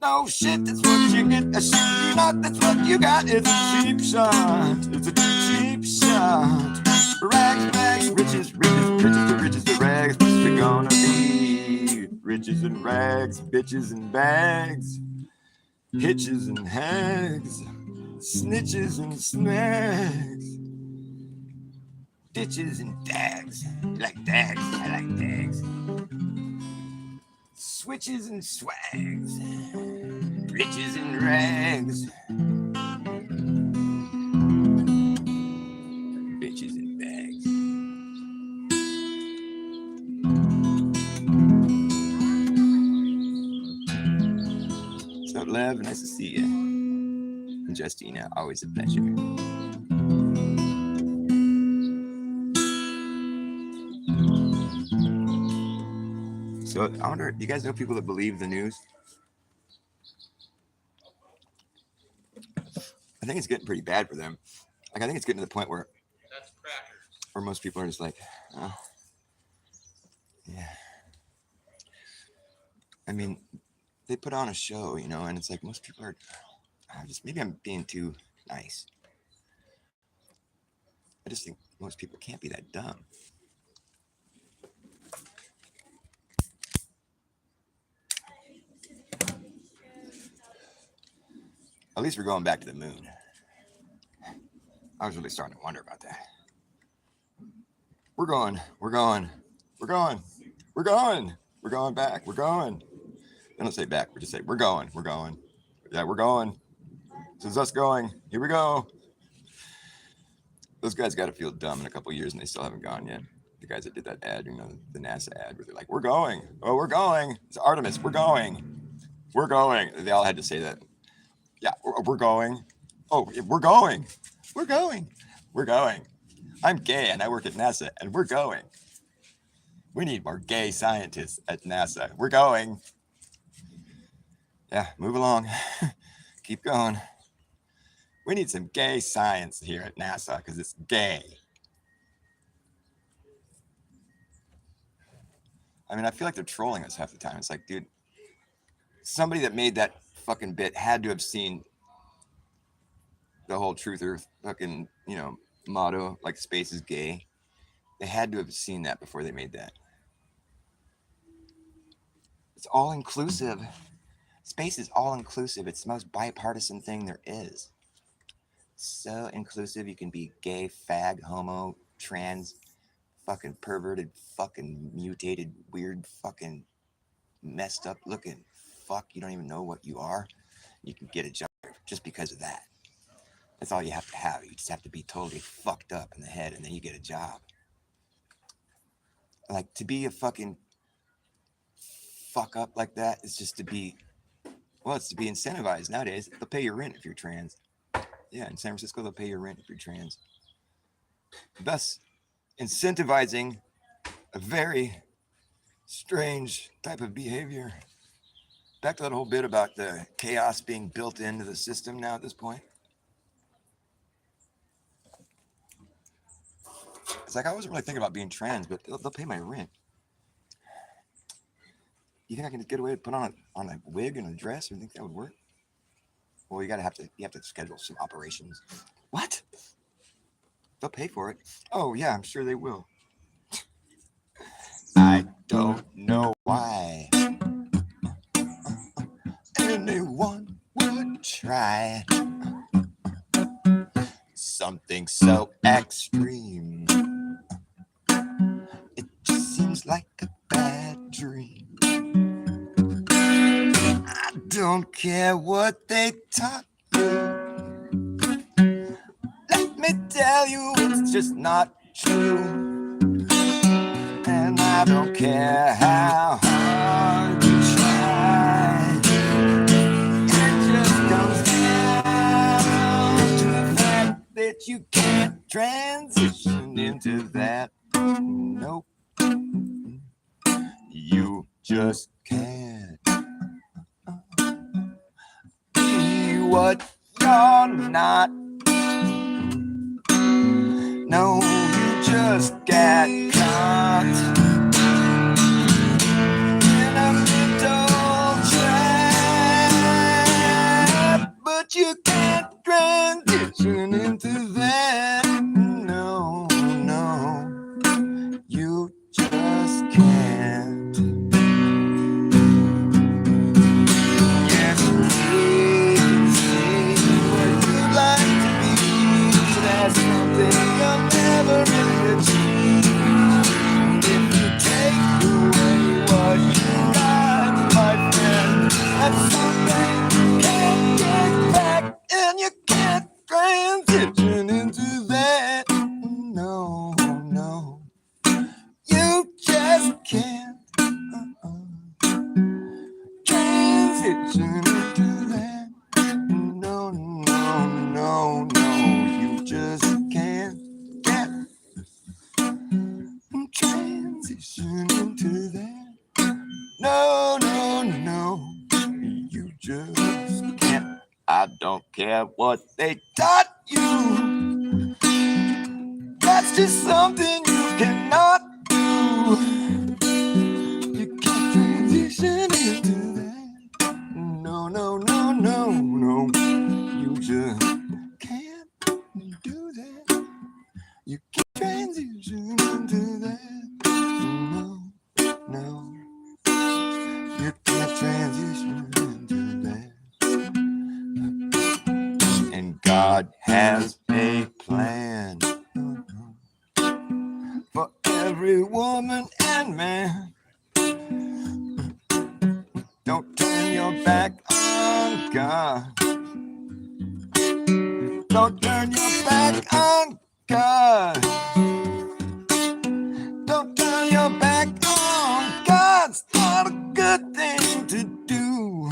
No shit, that's what you get. A shit you not, that's what you got. It's a cheap shot. It's a cheap shot. Rags, rags, riches, riches, riches to riches to rags. What's it gonna be? Riches and rags, bitches and bags, hitches and hags, snitches and snags, ditches and dags. You like dags? I like dags. Switches and swags, riches and rags, bitches and bags. What's up, Lev? Nice to see you. And Justina, always a pleasure. So I wonder, do you guys know people that believe the news? I think it's getting pretty bad for them. Like, I think it's getting to the point where most people are just like, oh, yeah. I mean, they put on a show, you know, and it's like most people are just, maybe I'm being too nice. I just think most people can't be that dumb. At least we're going back to the moon. I was really starting to wonder about that. We're going back. We're going. They don't say back, we just say we're going. Yeah, we're going. This is us going. Here we go. Those guys got to feel dumb in a couple of years, and they still haven't gone yet. The guys that did that ad, the NASA ad, where they're like, "We're going. Oh, we're going. It's Artemis. We're going. We're going." They all had to say that. Yeah, we're going. Oh, we're going. We're going. We're going. I'm gay, and I work at NASA, and we're going. We need more gay scientists at NASA. We're going. Yeah, move along. Keep going. We need some gay science here at NASA because it's gay. I mean, I feel like they're trolling us half the time. It's like, dude, somebody that made that fucking bit had to have seen the whole truther fucking, motto, like space is gay. They had to have seen that before they made that. It's all inclusive. Space is all inclusive. It's the most bipartisan thing there is. So inclusive. You can be gay, fag, homo, trans, fucking perverted, fucking mutated, weird, fucking messed up looking fuck. You don't even know what you are. You can get a job just because of that. That's all you have to have. You just have to be totally fucked up in the head, and then you get a job. Like, to be a fucking fuck up like that is just to be, well, it's to be incentivized nowadays. They'll pay your rent if you're trans. Yeah, in San Francisco, they'll pay your rent if you're trans. Thus, incentivizing a very strange type of behavior. Back to that whole bit about the chaos being built into the system now at this point. It's like, I wasn't really thinking about being trans, but they'll pay my rent. You think I can just get away with put on a wig and a dress? Or you think that would work? Well, you have to schedule some operations. What? They'll pay for it. Oh yeah, I'm sure they will. I don't know why anyone would try something so extreme. It just seems like a bad dream. I don't care what they taught you. Let me tell you, it's just not true. And I don't care how hard you try. It just comes down to the fact that you can't transition into that. Nope. You just can't be what you're not. No, you just get caught in a mental trap, but you can't transition into that. No, you just can't. Yes, you can see what you'd like to be, but that's something you'll never really achieve. If you take away what you got, my friend, that's something you can't get back, and you can't transition into that. No, you just can't transition into that. No, you just can't get transition into that. No, you just can't. I don't care what they taught you. That's just something you cannot do. You can't transition into that. No. You just can't do that. You can't transition into that. No. You can't transition into that. And God has a plan for every woman and man. Don't turn your back on God. Don't turn your back on God. Don't turn your back on God. It's not a good thing to do.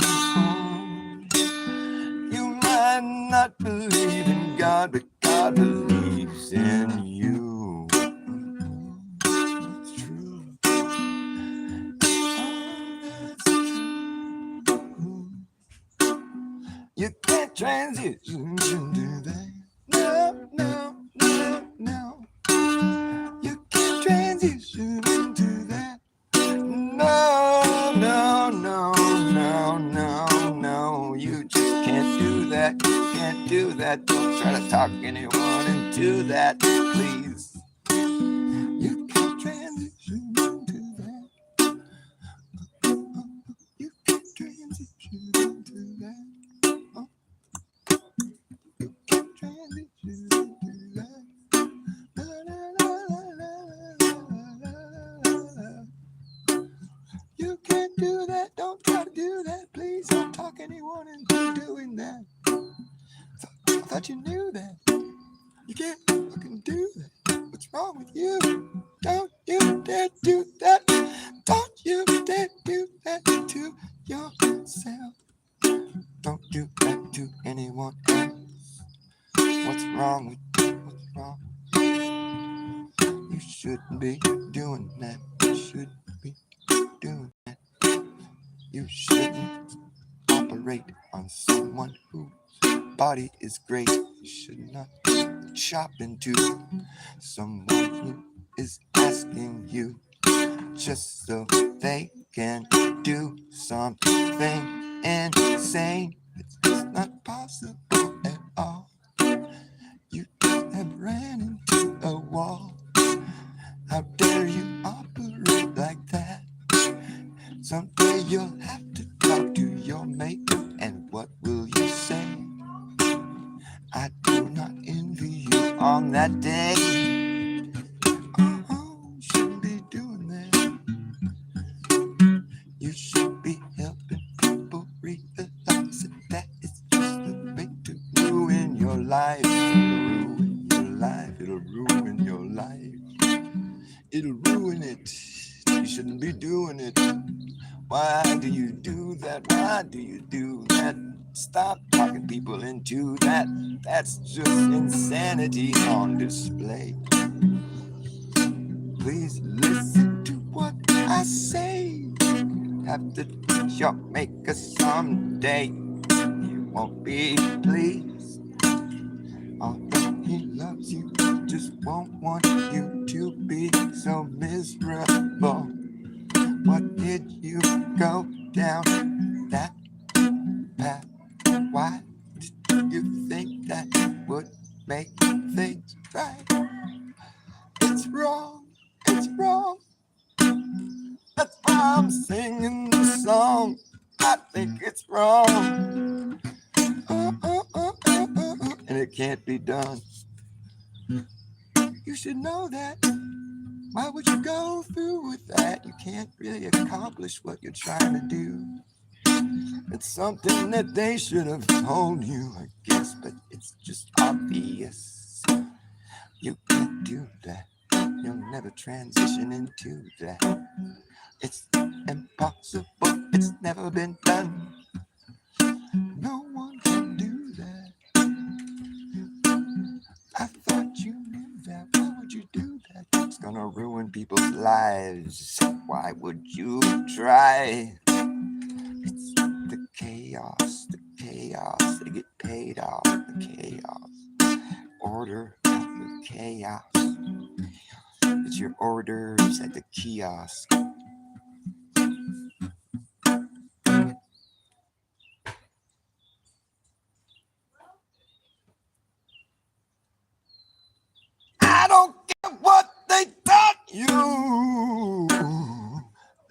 You might not believe in God, but God believes in you. It's true. You can't transition into that. No, no, no, no. You can't transition into that. No, no, no, no, no, no. You just can't do that. You can't do that. Don't try to talk anyone into that, please. You can't transition into that. You can't transition into that. You can't transition into that. La, la, la, la, la, la, la, la. You can't do that. Don't try to do that. Please don't talk anyone into doing that. I thought you knew that. You can't fucking do that. What's wrong with you? Don't you dare do that. Don't you dare do that to yourself. Don't do that to anyone else. What's wrong with you? What's wrong? You shouldn't be doing that. You shouldn't be doing that. You shouldn't operate on someone whose body is great. You should not chop into someone who is asking you just so they can do something insane. It's just not possible at all. You have ran into a wall. How dare you operate like that? Someday you'll have to talk to your maker, and what will you say? I do not envy you on that day. Oh, you shouldn't be doing that. You should be helping people realize that it's just a way to ruin your life. It'll ruin your life. It'll ruin your life. It'll ruin it. You shouldn't be doing it. Why do you do that? Why do you do that? Stop talking people into that. That's just insanity on display. Please listen to what I say. Have to teach your maker someday. You won't be pleased. Although he loves you, he just won't want you to be so miserable. What did you go down that path? Why did you think that would make things right? It's wrong, it's wrong. That's why I'm singing the song. I think it's wrong. And it can't be done. You should know that. Why would you go through with that? You can't really accomplish what you're trying to do. It's something that they should have told you, I guess, but it's just obvious. You can't do that. You'll never transition into that. It's impossible. It's never been done. No one can do that. I thought you knew that. Why would you do that? It's gonna ruin people's lives. Why would you try? It's the chaos, the chaos. They get paid off the chaos. Order of the chaos. It's your orders at the kiosk. I don't care what they taught you.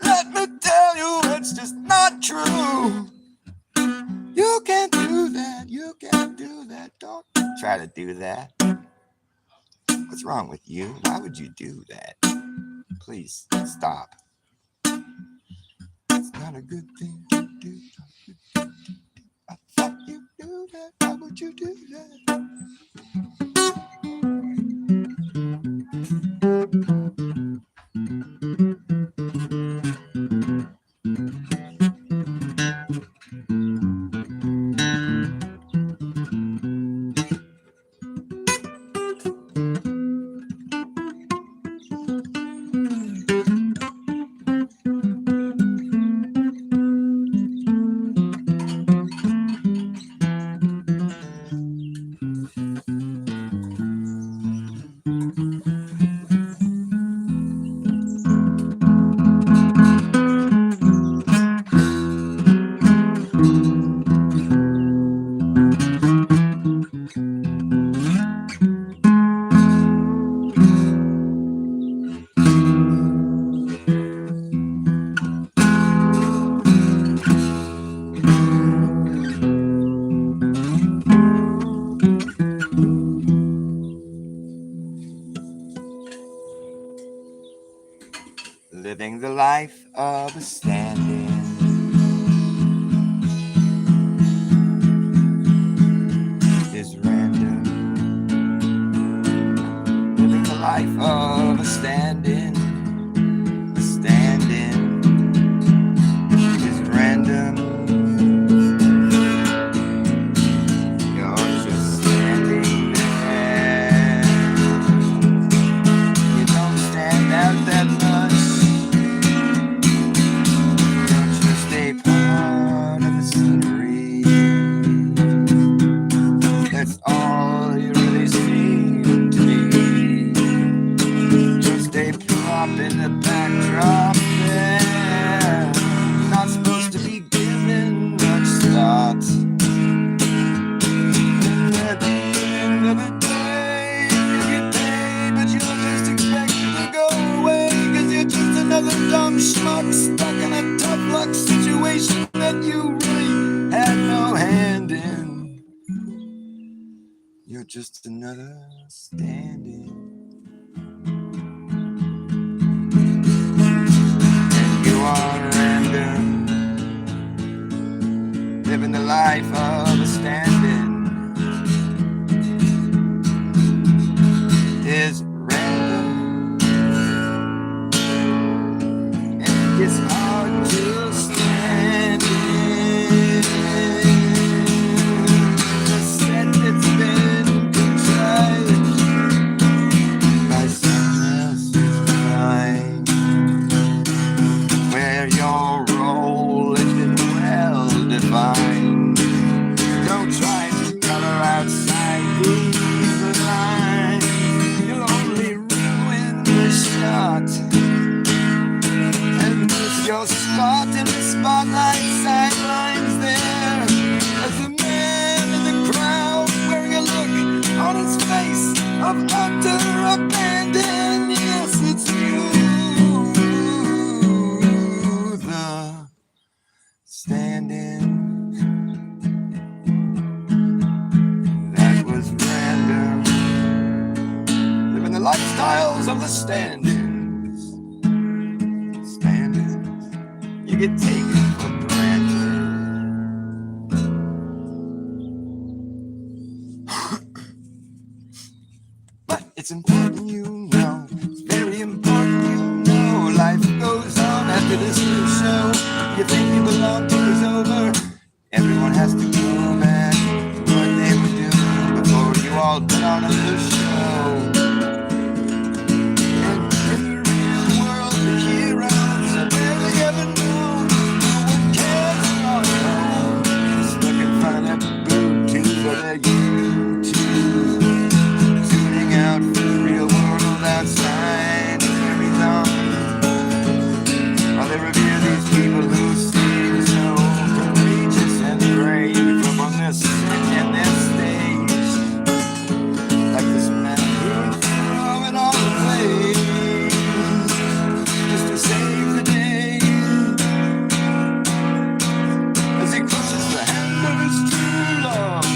Let me tell you, it's just not true. You can't do that. You can't do that. Don't try to do that. What's wrong with you? Why would you do that? Please stop. It's not a good thing to do. I thought you knew do that? Why would you do that? Living the life of a stand-in is random. Living the life of a stand-in is random. You're just standing there. You don't stand out that much. Part of the scenery. That's all you really seem to be. Just a prop in the backdrop there. Not supposed to be given much thought. And at the end of the day, you get paid, but you're just expected to go away. Cause you're just another dumb schmuck stuck in a tough luck situation that you really had no hand in. You're just another stand-in. And you are random. Living the life of a stand-in is random. And it's hard to stand in a set that's been contrived by someone else's mind, where your role has been well defined. Don't try to color outside these lines. You'll only ruin the shot. Your spot in the spotlight sidelines there as a man in the crowd wearing a look on his face of utter abandon. Yes, it's you, the stand-in. That was random. Living the lifestyles of the stand-in. You get taken for granted. But it's important you know, it's very important you know, life goes on after this new show. You think you belong to is over, everyone has to go back to what they were doing before you all put on a new show. And in the real world, the heroes are barely ever known. For their YouTube, tuning out for the real world outside their zone. While they revere these people who seem so courageous and brave up on their set and their stage, like this man who's throwing all the plays just to save the day as he crushes the hand of his true love.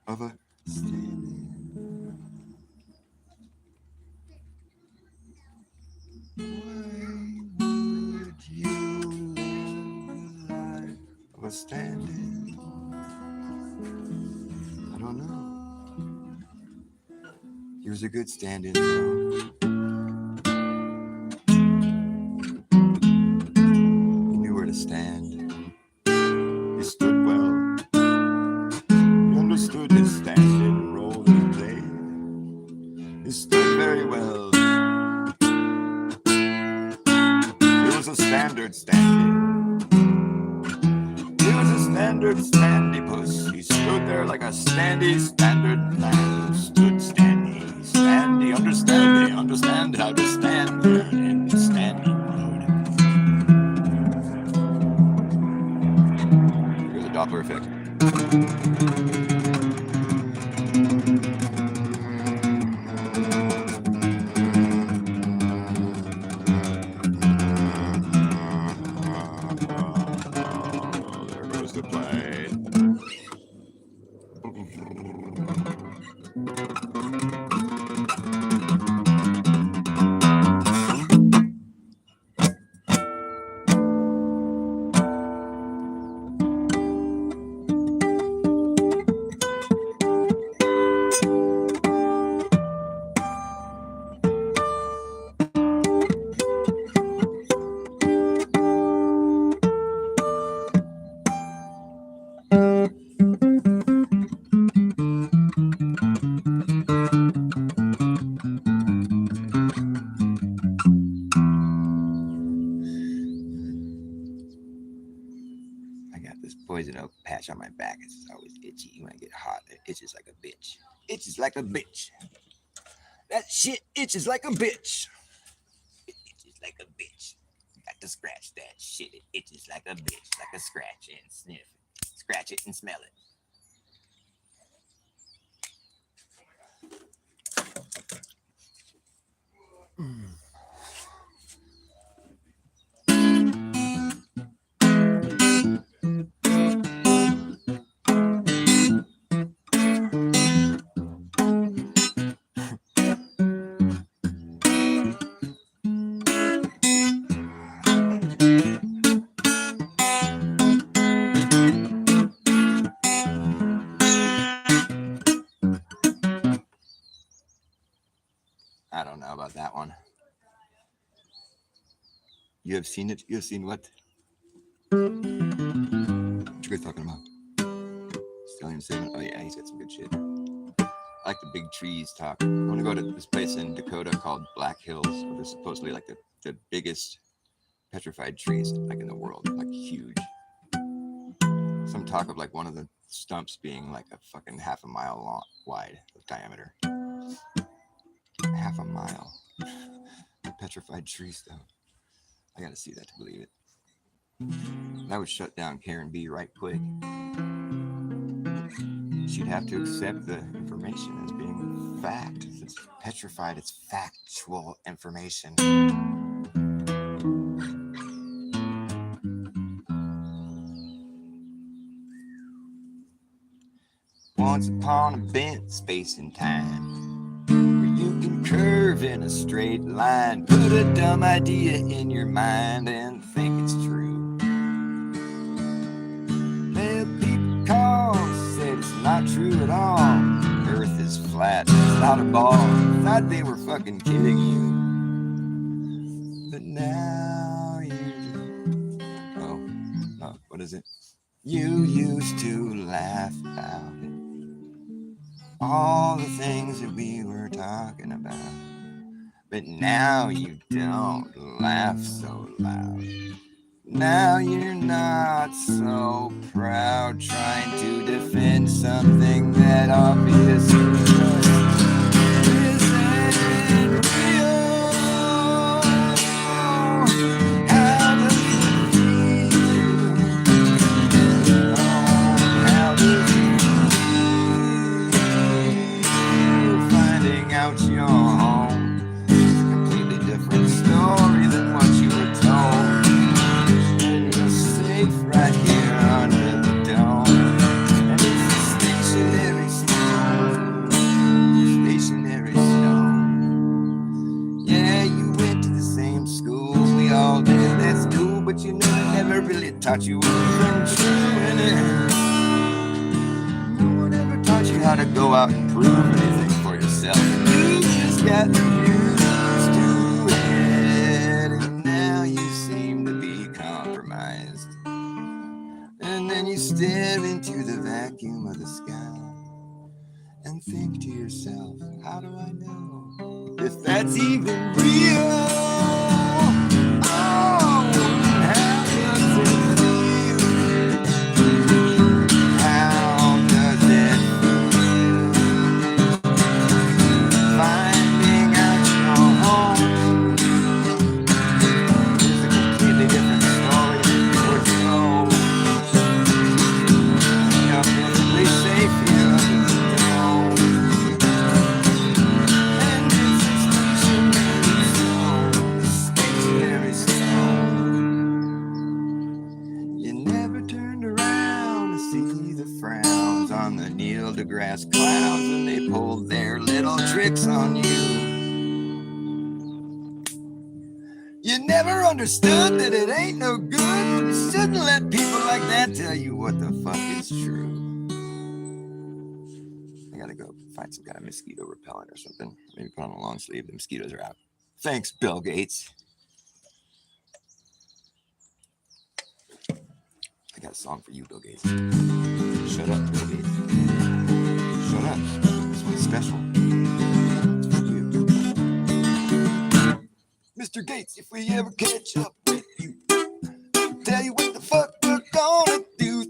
of a standing. Why would you live the life of a standing? I don't know. He was a good stand-in though. He knew where to stand. He stood well. He understood his stand-in role and played. He stood very well. He was a standard standing. He was a standard standy puss. He stood there like a standy standard man. Stood standy, standy, understand how to stand there in the standing mode. Here's the Doppler effect. Poison oak patch on my back. It's always itchy when I get hot. It itches like a bitch. Itches like a bitch. That shit itches like a bitch. It itches like a bitch. Got to scratch that shit. It itches like a bitch. Like a scratch and sniff it. Scratch it and smell it. I don't know about that one. You have seen it? You have seen what? What you guys talking about? Stallion Salmon? Oh yeah, he's got some good shit. I like the big trees talk. I want to go to this place in Dakota called Black Hills, where there's supposedly like the biggest petrified trees like in the world, like huge. Some talk of like one of the stumps being like a fucking half a mile long, wide of diameter. Half a mile. Petrified tree stump. I gotta see that to believe it. That would shut down Karen B right quick. She'd have to accept the information as being fact. It's petrified, it's factual information. Once upon a bent space and time, where you can curve in a straight line, put a dumb idea in your mind and think it's true. Let people call, said it's not true at all. Earth is flat, it's not a ball. Thought they were fucking kidding you. But now you... Oh, what is it? You used to laugh about it. All the things that we were talking about. But now you don't laugh so loud. Now you're not so proud, trying to defend something that obviously isn't real. How does it feel? Oh, how does it feel finding out you're home? It's a completely different story than what you were told. Right here under the dome, and it's a stationary Don't you know I never really taught you what was true? And no one ever taught you how to go out and prove anything for yourself. You just got used to it, and now you seem to be compromised. And then you stare into the vacuum of the sky and think to yourself, how do I know if that's even real? Oh, how does it feel? How does it feel? Finding out your home is a completely different story than you were told. You're perfectly safe here under the dome. And it's a stationary stone. You never turned around to see the frowns on the Neil deGrasse clowns when they pulled their little tricks on you. You never understood that it ain't no good. You shouldn't let people like that tell you what the fuck is true. I gotta go find some kind of mosquito repellent or something. Maybe put on a long sleeve. The mosquitoes are out. Thanks, Bill Gates. I got a song for you, Bill Gates. Shut up, Bill Gates. Shut up. This one's special. It's for you. Mr. Gates, if we ever catch up with you, I'll tell you what the fuck we're gonna do.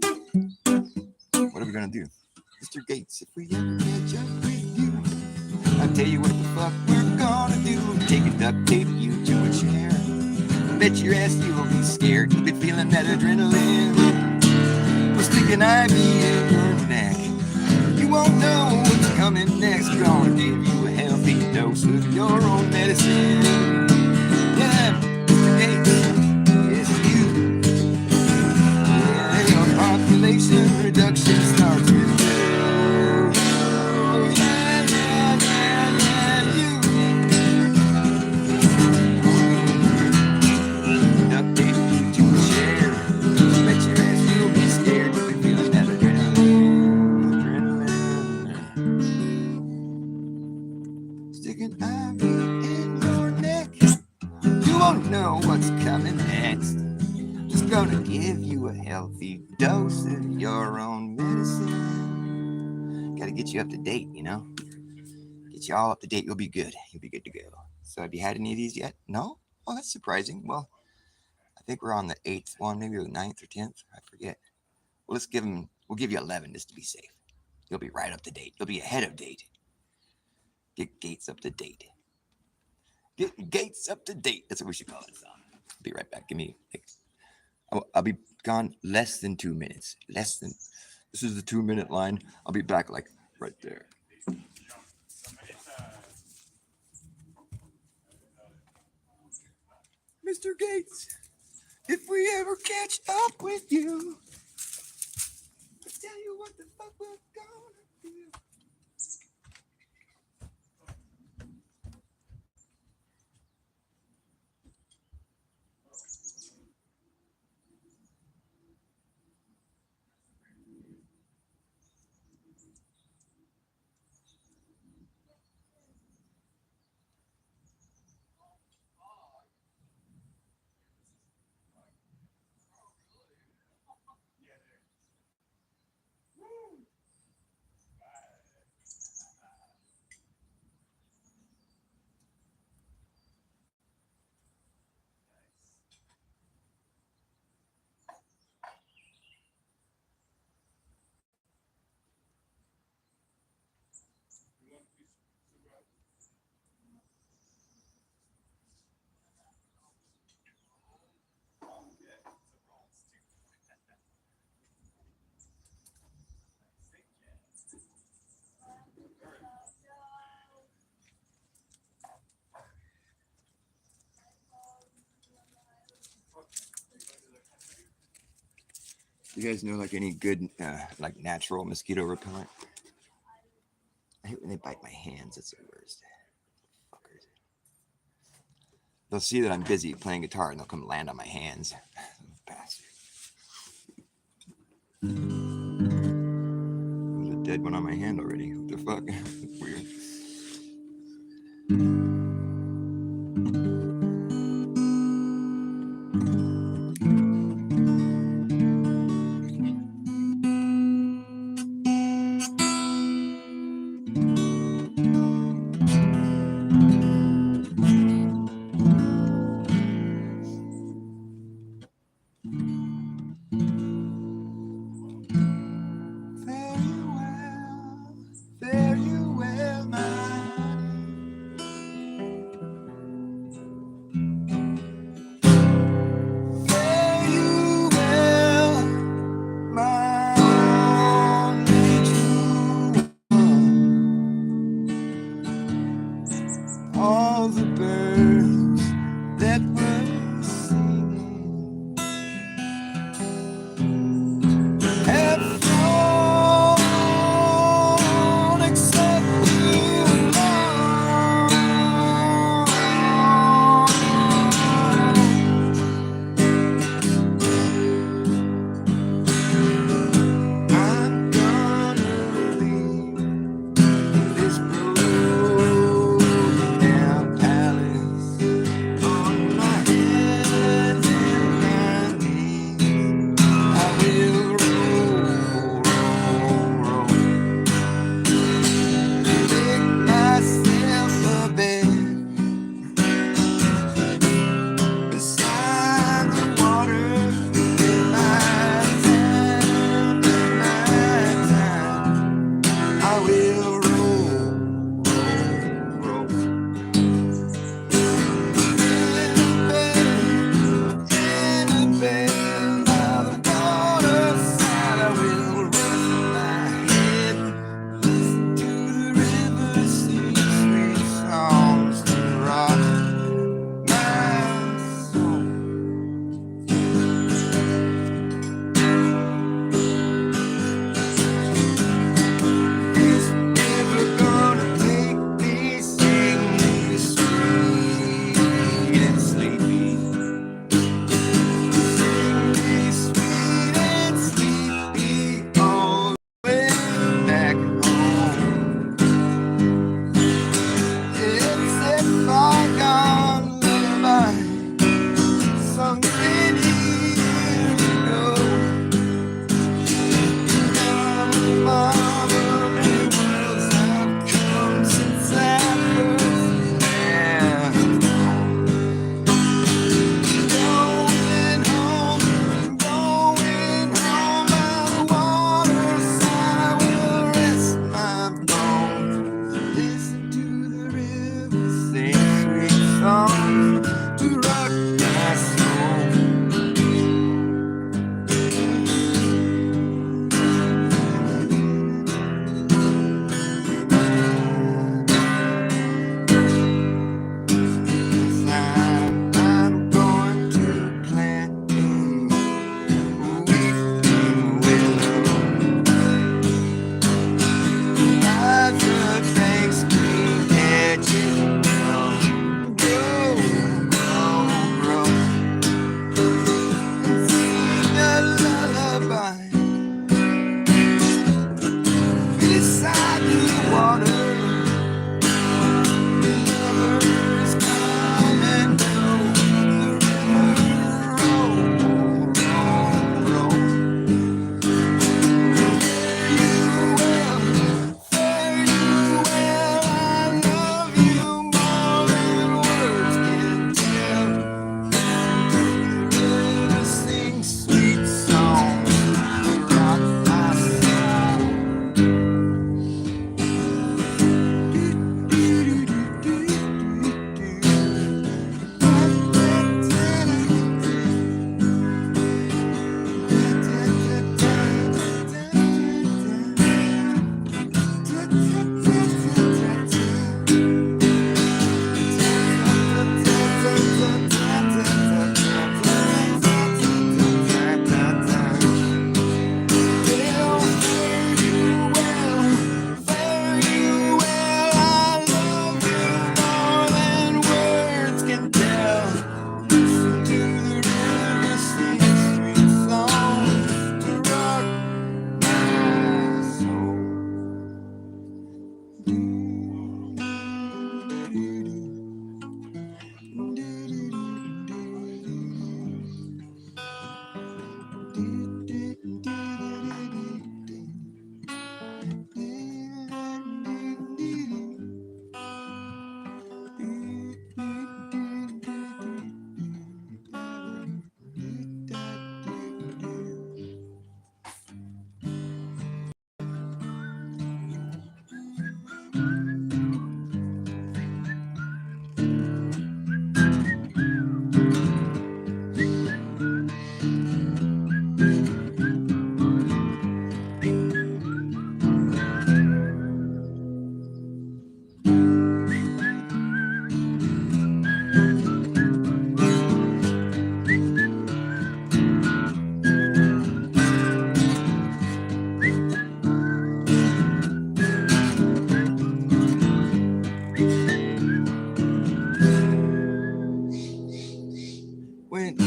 What are we gonna do? Mr. Gates, if we ever catch up with you, I'll tell you what the fuck we're gonna do. Take a duct tape you to a chair. I bet your ass you will be scared. You'll be feeling that adrenaline. We'll stick an IV in your neck. You won't know what's coming next. Gonna give you a healthy dose of your own medicine. Yeah, Mr. Gates, it's you. Yeah, your population reduction starts with you. Yeah, yeah, yeah, yeah, you. Duct tape you to a chair. Bet your ass you'll be scared. You'll be feeling that adrenaline. Stick an IV in your neck. You won't know what's coming next. Just gonna give you a healthy dose of your own medicine. Gotta get you up to date, you know? Get you all up to date. You'll be good. You'll be good to go. So have you had any of these yet? No? Oh, that's surprising. Well, I think we're on the 8th one, maybe the 9th or 10th. I forget. Well, we'll give you 11 just to be safe. You'll be right up to date. You'll be ahead of date. Get Gates up to date. Get Gates up to date. That's what we should call it. I'll be right back. Give me, I'll be gone less than 2 minutes. This is the 2-minute line. I'll be back like right there. Mr. Gates, if we ever catch up with you, I'll tell you what the fuck we're gonna do. You guys know like any good like natural mosquito repellent? I hate when they bite my hands. It's the worst. Fuckers. They'll see that I'm busy playing guitar and they'll come land on my hands. dead one on my hand already. What the fuck? Weird. Fare you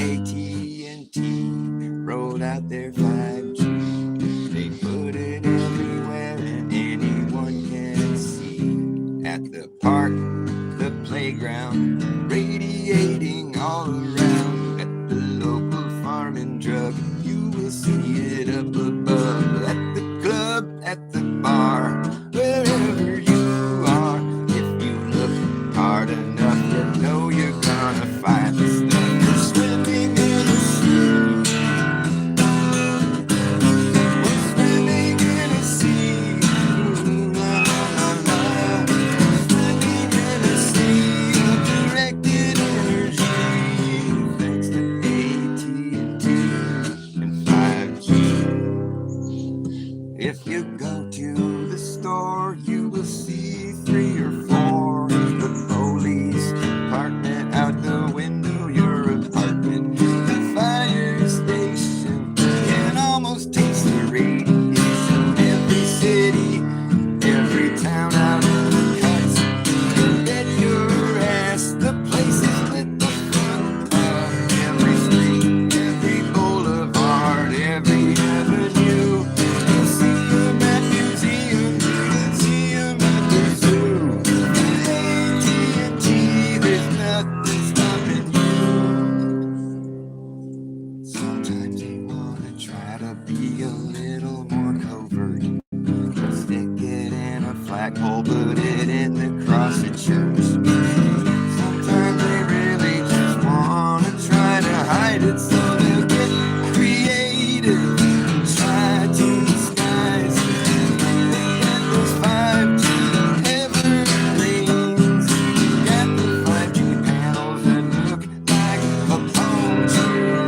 AT&T rolled out their 5G. They put it everywhere and anyone can see. At the park, the playground, radiating all around. At the local farm and drug, you will see it up above. At the club, at the bar, wherever you are. If you look hard enough, you know you're gonna find the stuff. You're swimming in a sea. We're swimming in a sea. La, la, la, la. Swimming in a sea of directed energy. Thanks to AT&T and 5G. If you go to the store, you will see 3 or 4. The police department out the window, your apartment, the fire station, can almost taste the radiation. Every city, every town out in the cuts, you bet your ass the place is lit the front of every street, every boulevard, every avenue. You'll see 'em at museums, you'll see 'em at the zoo. AT&T, there's nothing stopping you. Sometimes you wanna try to be a little more covert. Just stick it in a flagpole, put it in the cross at church. Sometimes they really just wanna try to hide it, so they'll get creative, try to disguise it. They got those 5G evergreens, got the 5G panels that look like a palm tree.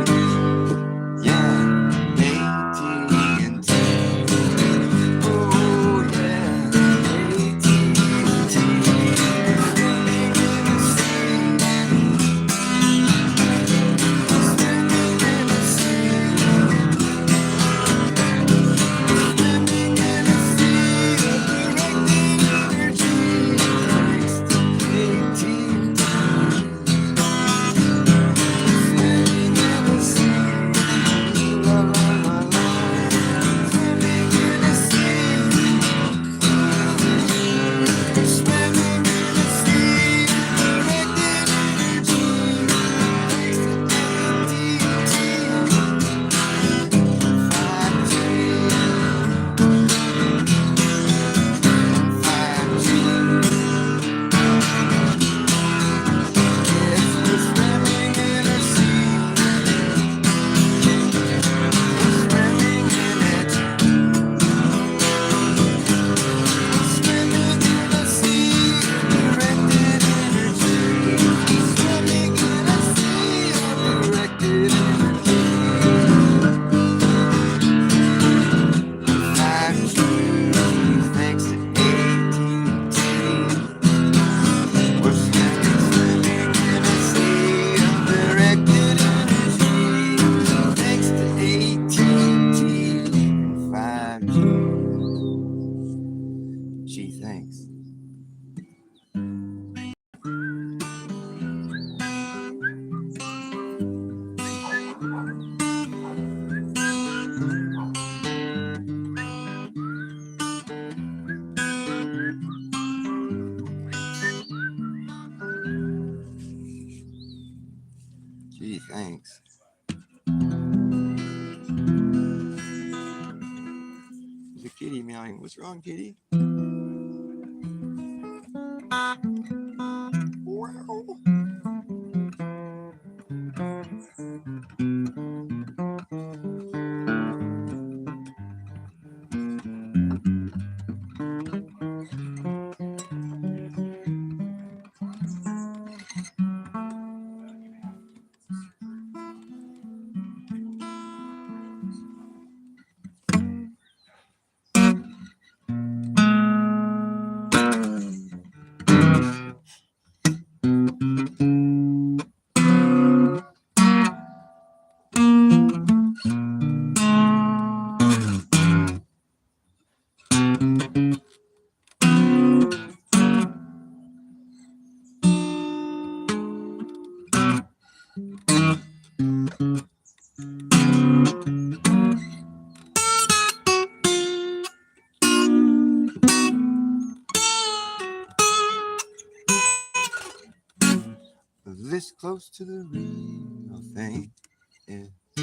Yeah, AT&T. Oh yeah, AT&T. Swimming in a sea. Swimming in a sea. Swimming in a sea of directed energy. Thanks to AT&T. Swimming in a sea. La la la la. Swimming in a sea. Swimming in a sea of directed energy. Thanks to AT&T. 5G. 5G. Yes, we're swimming in a sea. We're swimming in it. Swimming in a sea of directed energy. Swimming in a sea of directed energy. 5G, thanks to AT&T. We're swimming in a sea of directed energy. Thanks to AT&T and 5G. Gee, thanks. Gee, thanks. There's a kitty meowing. What's wrong, kitty? Wow. close to the real thing. It's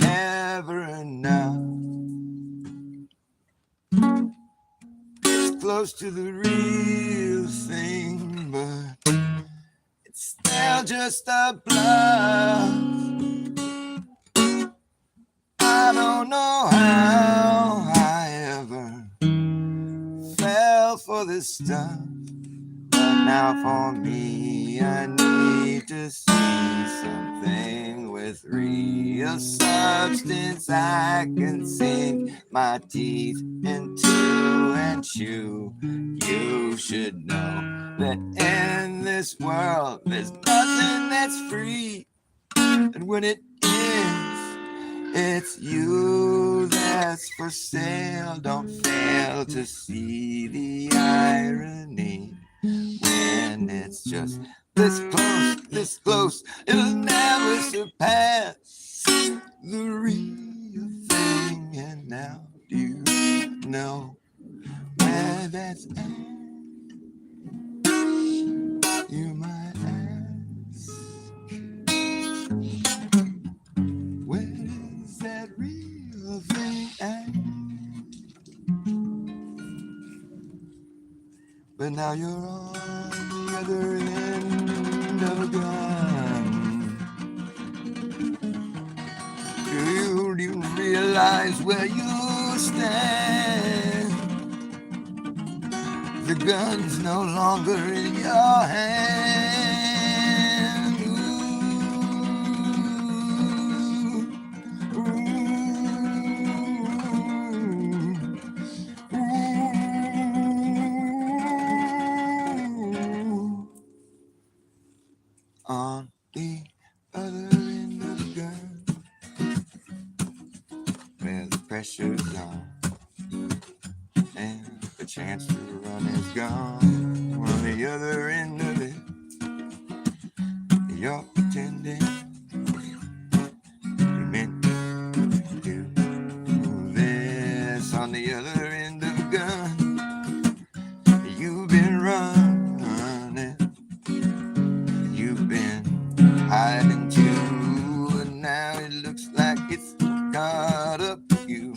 never enough. It's close to the real thing, but it's still just a bluff. I don't know how I ever fell for this stuff. But now for me, I need to see something with real substance I can sink my teeth into and chew. You should know that in this world there's nothing that's free, and when it is, it's you that's for sale. Don't fail to see the irony when it's just this close, it'll never surpass the real thing. And now do you know where that's at? You might ask, where is that real thing at? But now you're on the other end of a gun. Do you even realize where you stand? The gun's no longer in your hand. Ooh, ooh, ooh. On the other end of the gun, where the pressure's on and the chance to run is gone. On the other end of it, you're pretending you meant to do this. On the other end of the gun, you've been running, you've been hiding too, and now it looks like it's caught up to you.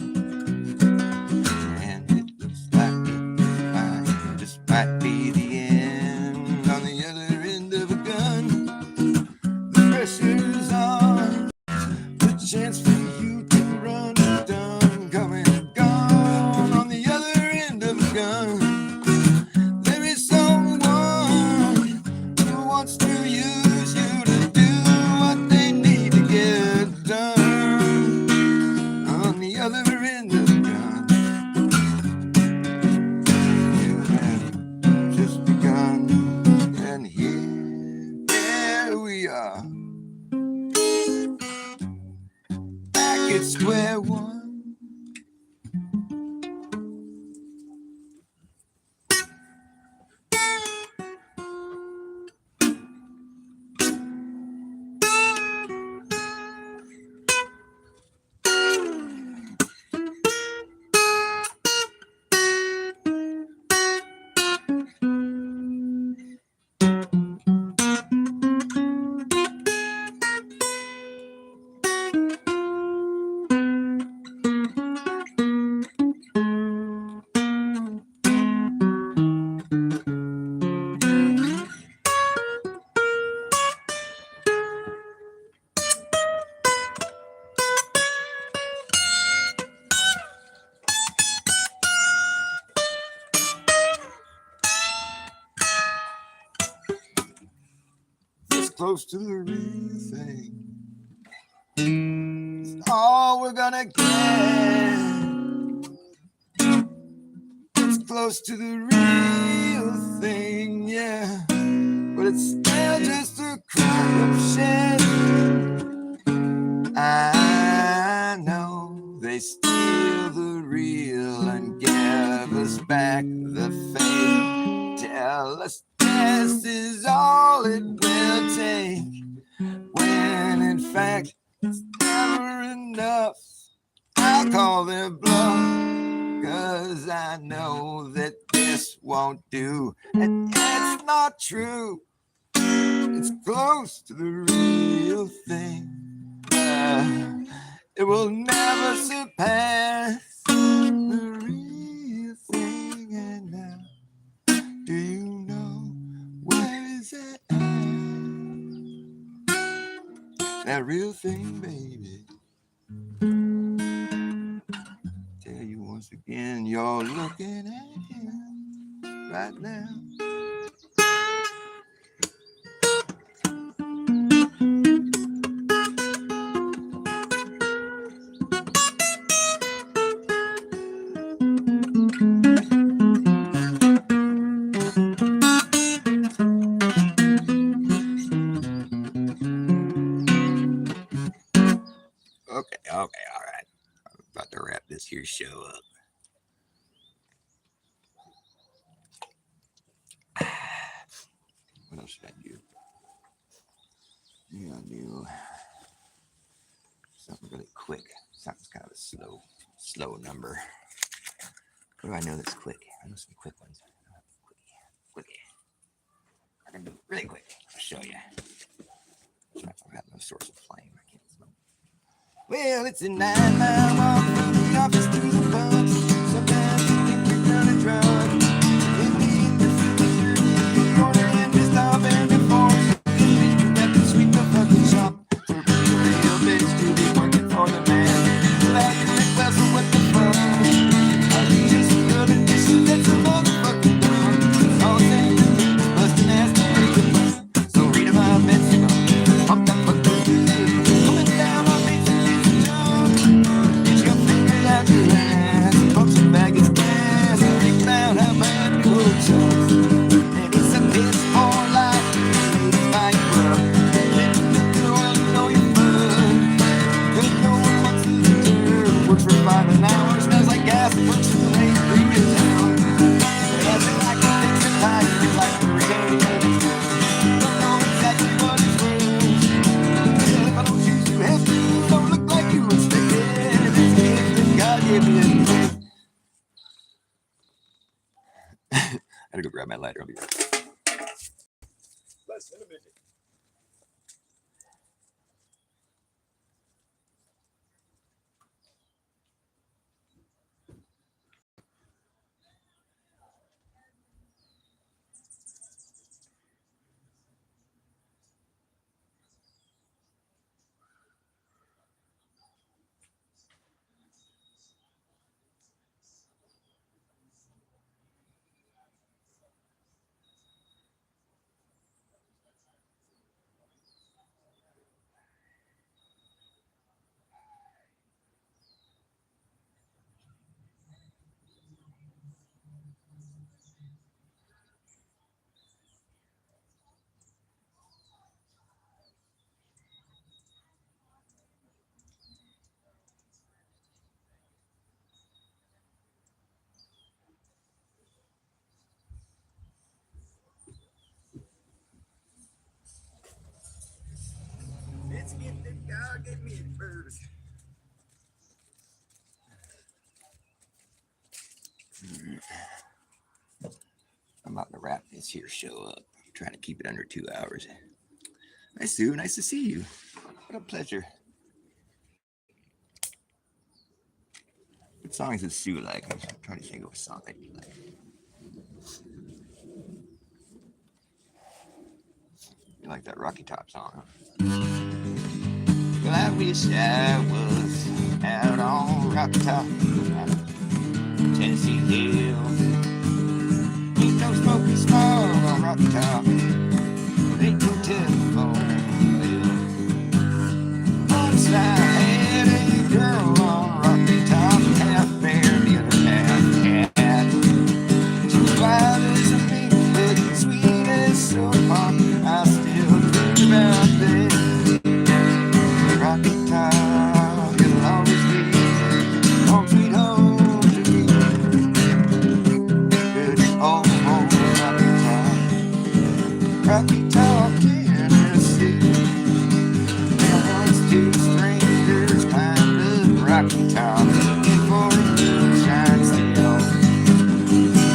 And it looks like it just might be the end. On the other end of a gun, the pressure's on, the chance for you to run is done, coming and gone. On the other end of a gun, there is someone who wants to use you to do what they need to get done. On the other end of the gun, you have just begun, and here we are, back at square one. This close to the real thing, it's all we're gonna get. It's close to the real thing, yeah, but it's still just a corruption. I know they steal the real and give us back the fake. Tell us this is all it will take, when in fact it's never enough. I'll call their bluff, 'cause I know that this won't do, and it's not true. It's close to the real thing. It will never surpass the real thing. And now, do you know where is it at? That real thing, baby. Tell you once again, you're looking at him right now. Okay, all right. I'm about to wrap this here show up. What else should I do? I'm gonna do something really quick. Something's kind of a slow number. What do I know that's quick? I know some quick ones. Quickie. I can do it really quick. I'll show you. I don't have no source of flame. I can't smoke. Well, it's a 9-mile walk from the office to the pub. Sometimes you think you're gonna drug. In the end, you're feeling dirty. Order and just off and before. You got to sweep the fucking shop. To be a real bitch to be working for the man. Without your neck vessel, what the fuck? Are you just good at dishes? That's a motherfucking dog. All saying the people busting ass to make it bust. So read about Betsy Bone. Pop that fucking shit. Coming down on me. Get your finger out your ass. Pump some bag of gas. Think about how bad you look. And it's a piss poor life. Ladies buy you up. Let you know you know you're fun. Cause no one wants to deter. Works for 5 an hour. Smells like gas. Works for the late cream in town. Acting like a fix a tire. Like the reggae. Don't know exactly what it's worth. Hell, if I don't choose you, have to. Don't look like you expect it. If it's a gift, then God gave you it. I gotta go grab my lighter. I'll be right back. Less than a minute. It's gifted. God gave me it first. I'm about to wrap this here show up. I'm trying to keep it under 2 hours. Hi, Sue. Nice to see you. What a pleasure. What songs does Sue like? I'm trying to think of a song that you like. You like that Rocky Top song, huh? Well, I wish I was out on Rocky Top, Tennessee Hills. Ain't no smoking smog on Rocky Top. Ain't no telephone bill. Once I had a girl on Rocky Top, half bear, the other half cat. She was wild as a mink, but sweet as so hot. I still think about this. Rocky Top, it'll always be home sweet home to me. Good old Rocky Top, Rocky Top, Tennessee. There was 2 strangers climbed up Rocky Top, looking for a moonshine still.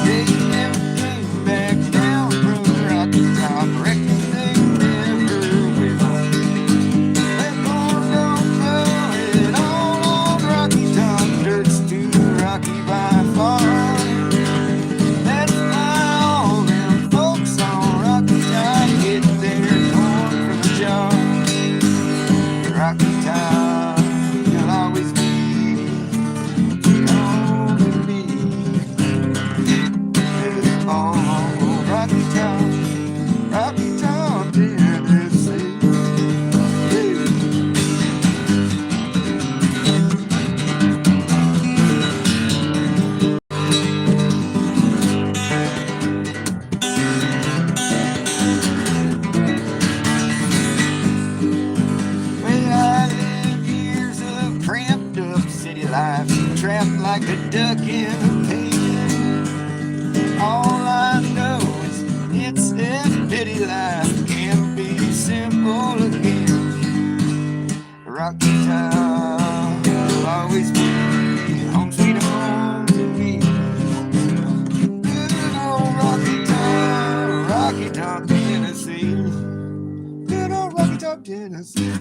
They never came back down from Rocky Top. Reckon they never like a duck in a pen. All I know is it's a pity life can't be simple again. Rocky Top will always be home sweet home to me. Good old Rocky Top, Tennessee. Good old Rocky Top, Tennessee.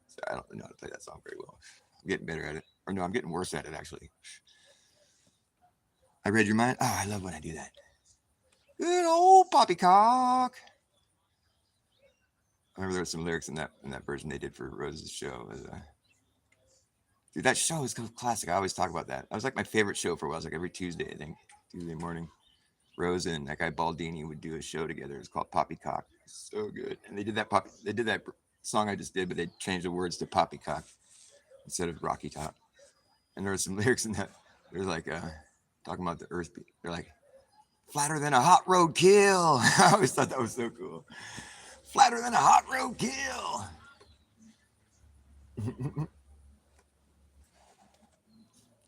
So I don't know how to play that song very well. I'm getting better at it. Or no, I'm getting worse at it, actually. I read your mind. Oh, I love when I do that. Good old poppycock. I remember there were some lyrics in that version they did for Rose's show. Dude, that show is classic. I always talk about that. That was like my favorite show for a while. It was like every Tuesday, I think. Tuesday morning. Rose and that guy Baldini would do a show together. It's called Poppycock. So good. And they did that song I just did, but they changed the words to Poppycock instead of Rocky Top. And there were some lyrics in that. They're like talking about the earth. They're like, flatter than a hot road kill. I always thought that was so cool. Flatter than a hot road kill.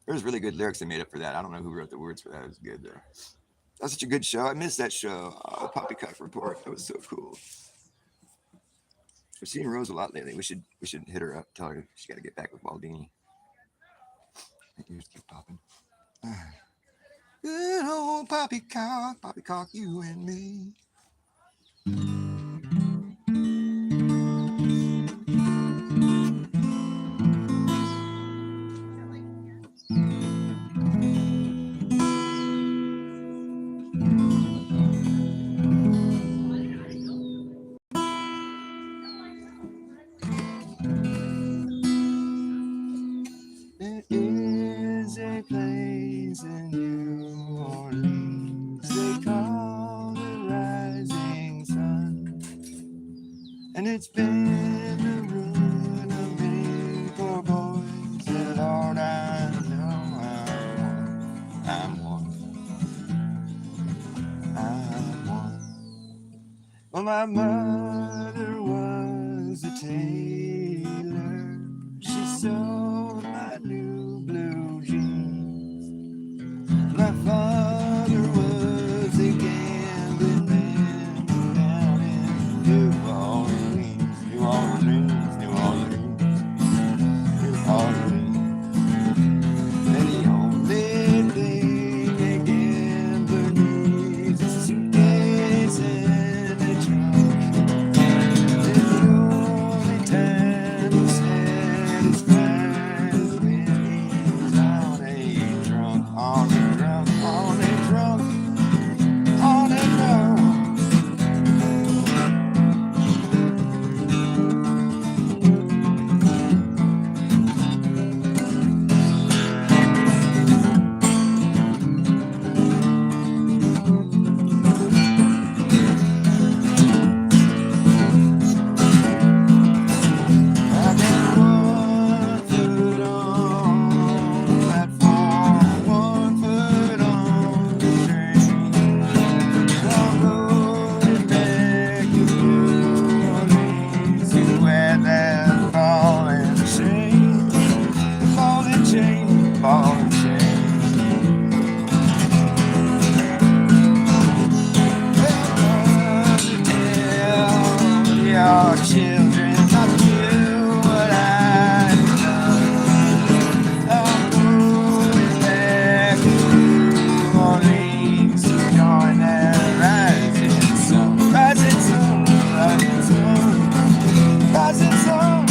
There's really good lyrics they made up for that. I don't know who wrote the words for that. It was good though. That was such a good show. I missed that show. Oh, Poppycock Report. That was so cool. We're seeing Rose a lot lately. We should hit her up. Tell her she got to get back with Baldini. Ears keep popping. Good old Poppycock, you and me. There is a place in New Orleans they call the Rising Sun, and it's been the ruin of many poor boys. And Lord, I know I'm one. Well, my mother was a tailor. She sewed my new blue jeans. My father was a gambling man down in New Orleans, New Orleans, New Orleans, New Orleans. And the only thing a gambler needs is a suitcase and a trunk. And the only time he's satisfied is when he's on a drunk, on a drunk, on a drunk, on a drunk. I got one foot on the platform, 1 foot on the train. I'm going back to New Orleans to wear that ball and chain, ball and chain, ball and chain. Tell your children not to do what I've done. I'm going back to New Orleans to join that rising sun, rising sun, rising sun, rising sun.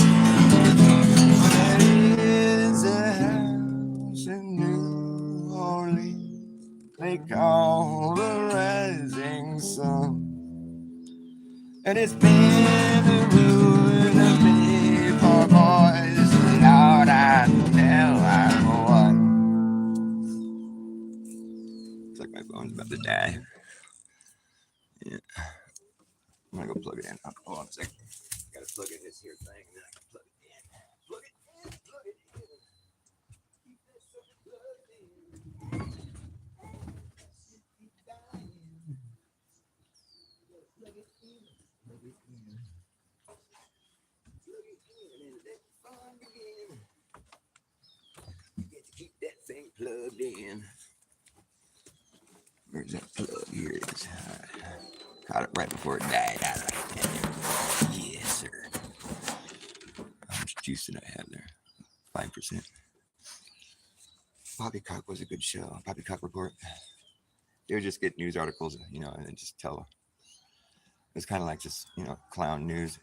There is a house in New Orleans they call the Rising Sun. And it's been the ruin of many poor boys. Lord, I know I'm one. It's like my phone's about to die. Yeah. I'm gonna go plug it in. Hold on a second. Gotta plug in this here thing and then I can plug it in. Plug it in, plug it in. Keep this sucker plugged in. Keep dying. Plug it in. Plug it in. Plug it in into that phone. Plugged in. Where's that plug? Here it is. All right. Caught it right before it died. All right. Yes, sir. How much juice did I have there? 5%. Poppycock was a good show. Poppycock Report. They would just get news articles, and then just tell. It's kind of like just, clown news.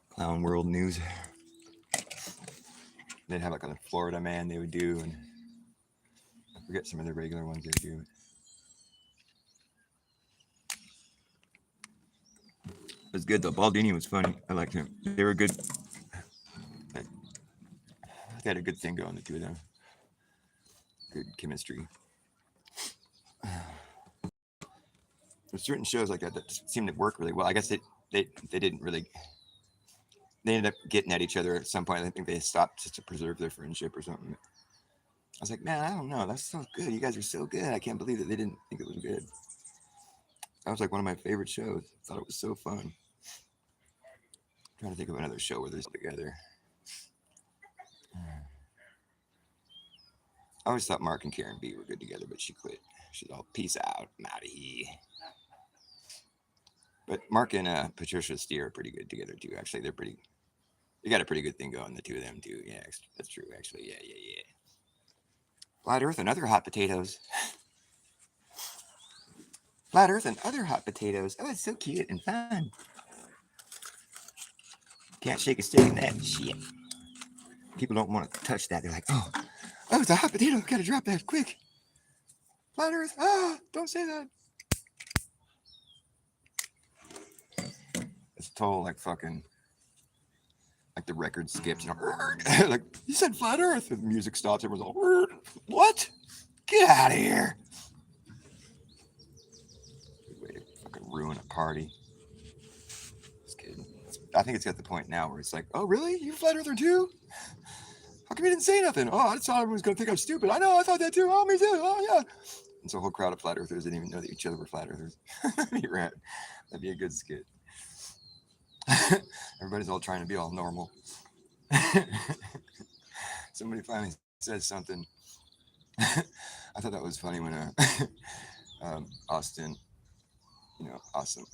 Clown world news. They'd have like a Florida man they would do, and I forget some of the regular ones they do. It was good though. Baldini was funny. I liked him. They were good. They had a good thing going, the two of them. Good chemistry. There's certain shows like that seem to work really well. I guess they didn't really. They ended up getting at each other at some point. I think they stopped just to preserve their friendship or something. I was like, man, I don't know. That's so good. You guys are so good. I can't believe that they didn't think it was good. That was like one of my favorite shows. I thought it was so fun. I'm trying to think of another show where they're together. I always thought Mark and Karen B were good together, but she quit. She's all, peace out, I'm out of here. But Mark and Patricia Steer are pretty good together too. Actually, they got a pretty good thing going, the two of them too. Yeah, that's true. Actually, yeah. Flat Earth and other hot potatoes. Flat Earth and other hot potatoes. Oh, it's so cute and fun. Can't shake a stick in that shit. People don't want to touch that. They're like, oh, it's a hot potato. Gotta drop that quick. Flat Earth. Don't say that. It's total like fucking, like the record skips. Like, you said flat Earth, and the music stops. Everyone's all, what? Get out of here. Good way to fucking ruin a party. Just kidding. I think it's got the point now where it's like, oh, really? You flat earther too? How come you didn't say nothing? Oh, I thought everyone was going to think I'm stupid. I know, I thought that too. Oh, me too. Oh, yeah. And so a whole crowd of flat earthers didn't even know that each other were flat earthers. That'd be a good skit. Everybody's all trying to be all normal. Somebody finally said something. I thought that was funny when Austin,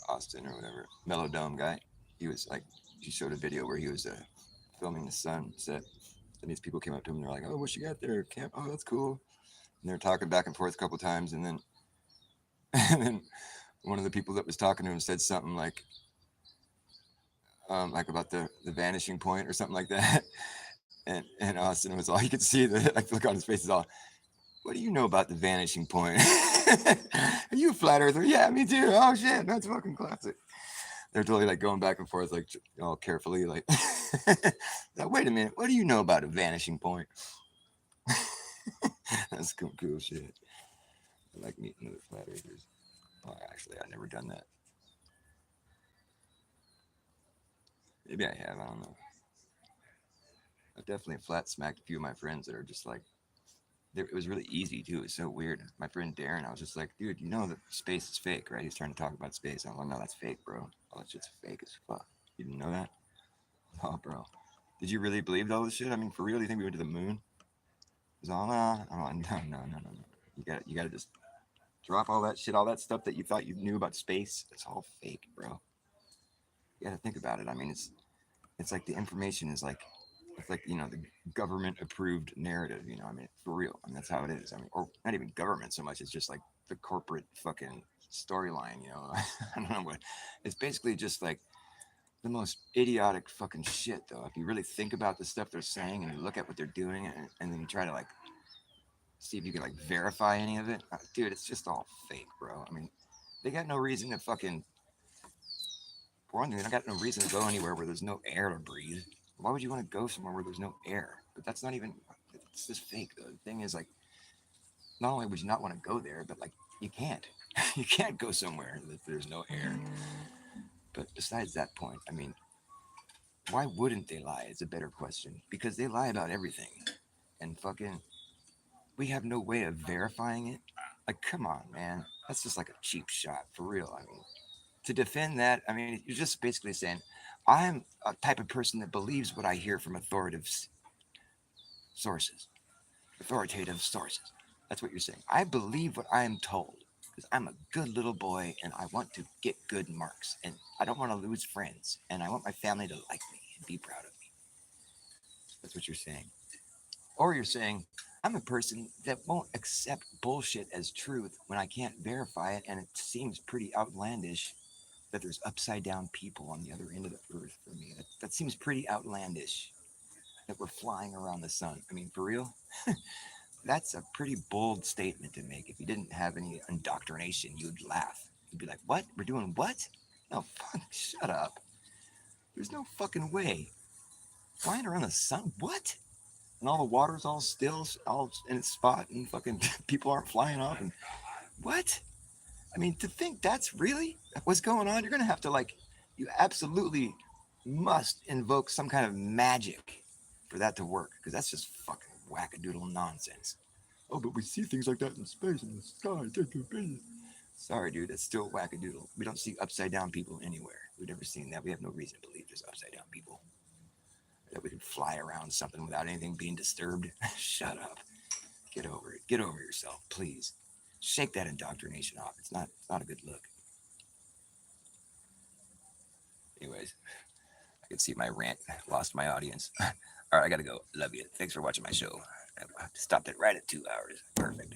Austin or whatever, Mellow Dome guy, he showed a video where he was filming the sunset, and these people came up to him and they're like, oh, what you got there, Camp? Oh, that's cool. And they're talking back and forth a couple times, and then one of the people that was talking to him said something like about the vanishing point or something like that. And Austin was all, you could see the like look on his face is all, what do you know about the vanishing point? Are you a flat earther? Yeah, me too. Oh shit, that's fucking classic. They're totally like going back and forth, like all carefully, like, wait a minute, what do you know about a vanishing point? That's cool shit. I like meeting other flat earthers. Oh, actually, I've never done that. Maybe I have. I don't know. I've definitely flat smacked a few of my friends that are just like, it was really easy too. It was so weird. My friend Darren, I was just like, dude, you know that space is fake, right? He's trying to talk about space. I'm like, no, that's fake, bro. Oh, that shit's fake as fuck. You didn't know that? Oh, bro. Did you really believe all this shit? I mean, for real, you think we went to the moon? It was all, no. You gotta just drop all that shit, all that stuff that you thought you knew about space. It's all fake, bro. You gotta think about it. I mean, it's like the information is like, it's like, the government approved narrative, I mean, for real. I mean, that's how it is. I mean, or not even government so much. It's just like the corporate fucking storyline, I don't know what. It's basically just like the most idiotic fucking shit, though. If you really think about the stuff they're saying and you look at what they're doing and then you try to like see if you can like verify any of it, dude, it's just all fake, bro. I mean, they got no reason to fucking. For one thing, I got no reason to go anywhere where there's no air to breathe. Why would you want to go somewhere where there's no air? But that's not even. It's just fake. Though. The thing is, like, not only would you not want to go there, but like, you can't. You can't go somewhere that there's no air. But besides that point, I mean, why wouldn't they lie? Is a better question. Because they lie about everything, and fucking, we have no way of verifying it. Like, come on, man. That's just like a cheap shot for real. I mean, to defend that, I mean, you're just basically saying, I'm a type of person that believes what I hear from sources, authoritative sources. That's what you're saying. I believe what I am told because I'm a good little boy and I want to get good marks and I don't want to lose friends and I want my family to like me and be proud of me. That's what you're saying. Or you're saying, I'm a person that won't accept bullshit as truth when I can't verify it and it seems pretty outlandish that there's upside down people on the other end of the earth for me. That seems pretty outlandish that we're flying around the sun. I mean, for real? That's a pretty bold statement to make. If you didn't have any indoctrination, you'd laugh. You'd be like, what? We're doing what? No, fuck, shut up. There's no fucking way. Flying around the sun? What? And all the water's all still, all in its spot, and fucking people aren't flying off. And what? I mean, to think that's really what's going on, you're gonna have to like, you absolutely must invoke some kind of magic for that to work, because that's just fucking wackadoodle nonsense. Oh, but we see things like that in space, in the sky. Sorry, dude, that's still wackadoodle. We don't see upside down people anywhere. We've never seen that. We have no reason to believe there's upside down people. That we can fly around something without anything being disturbed. Shut up. Get over it. Get over yourself, please. Shake that indoctrination off. It's not a good look. Anyways, I can see my rant lost my audience. All right, I gotta go. Love you. Thanks for watching my show. I stopped it right at 2 hours. Perfect.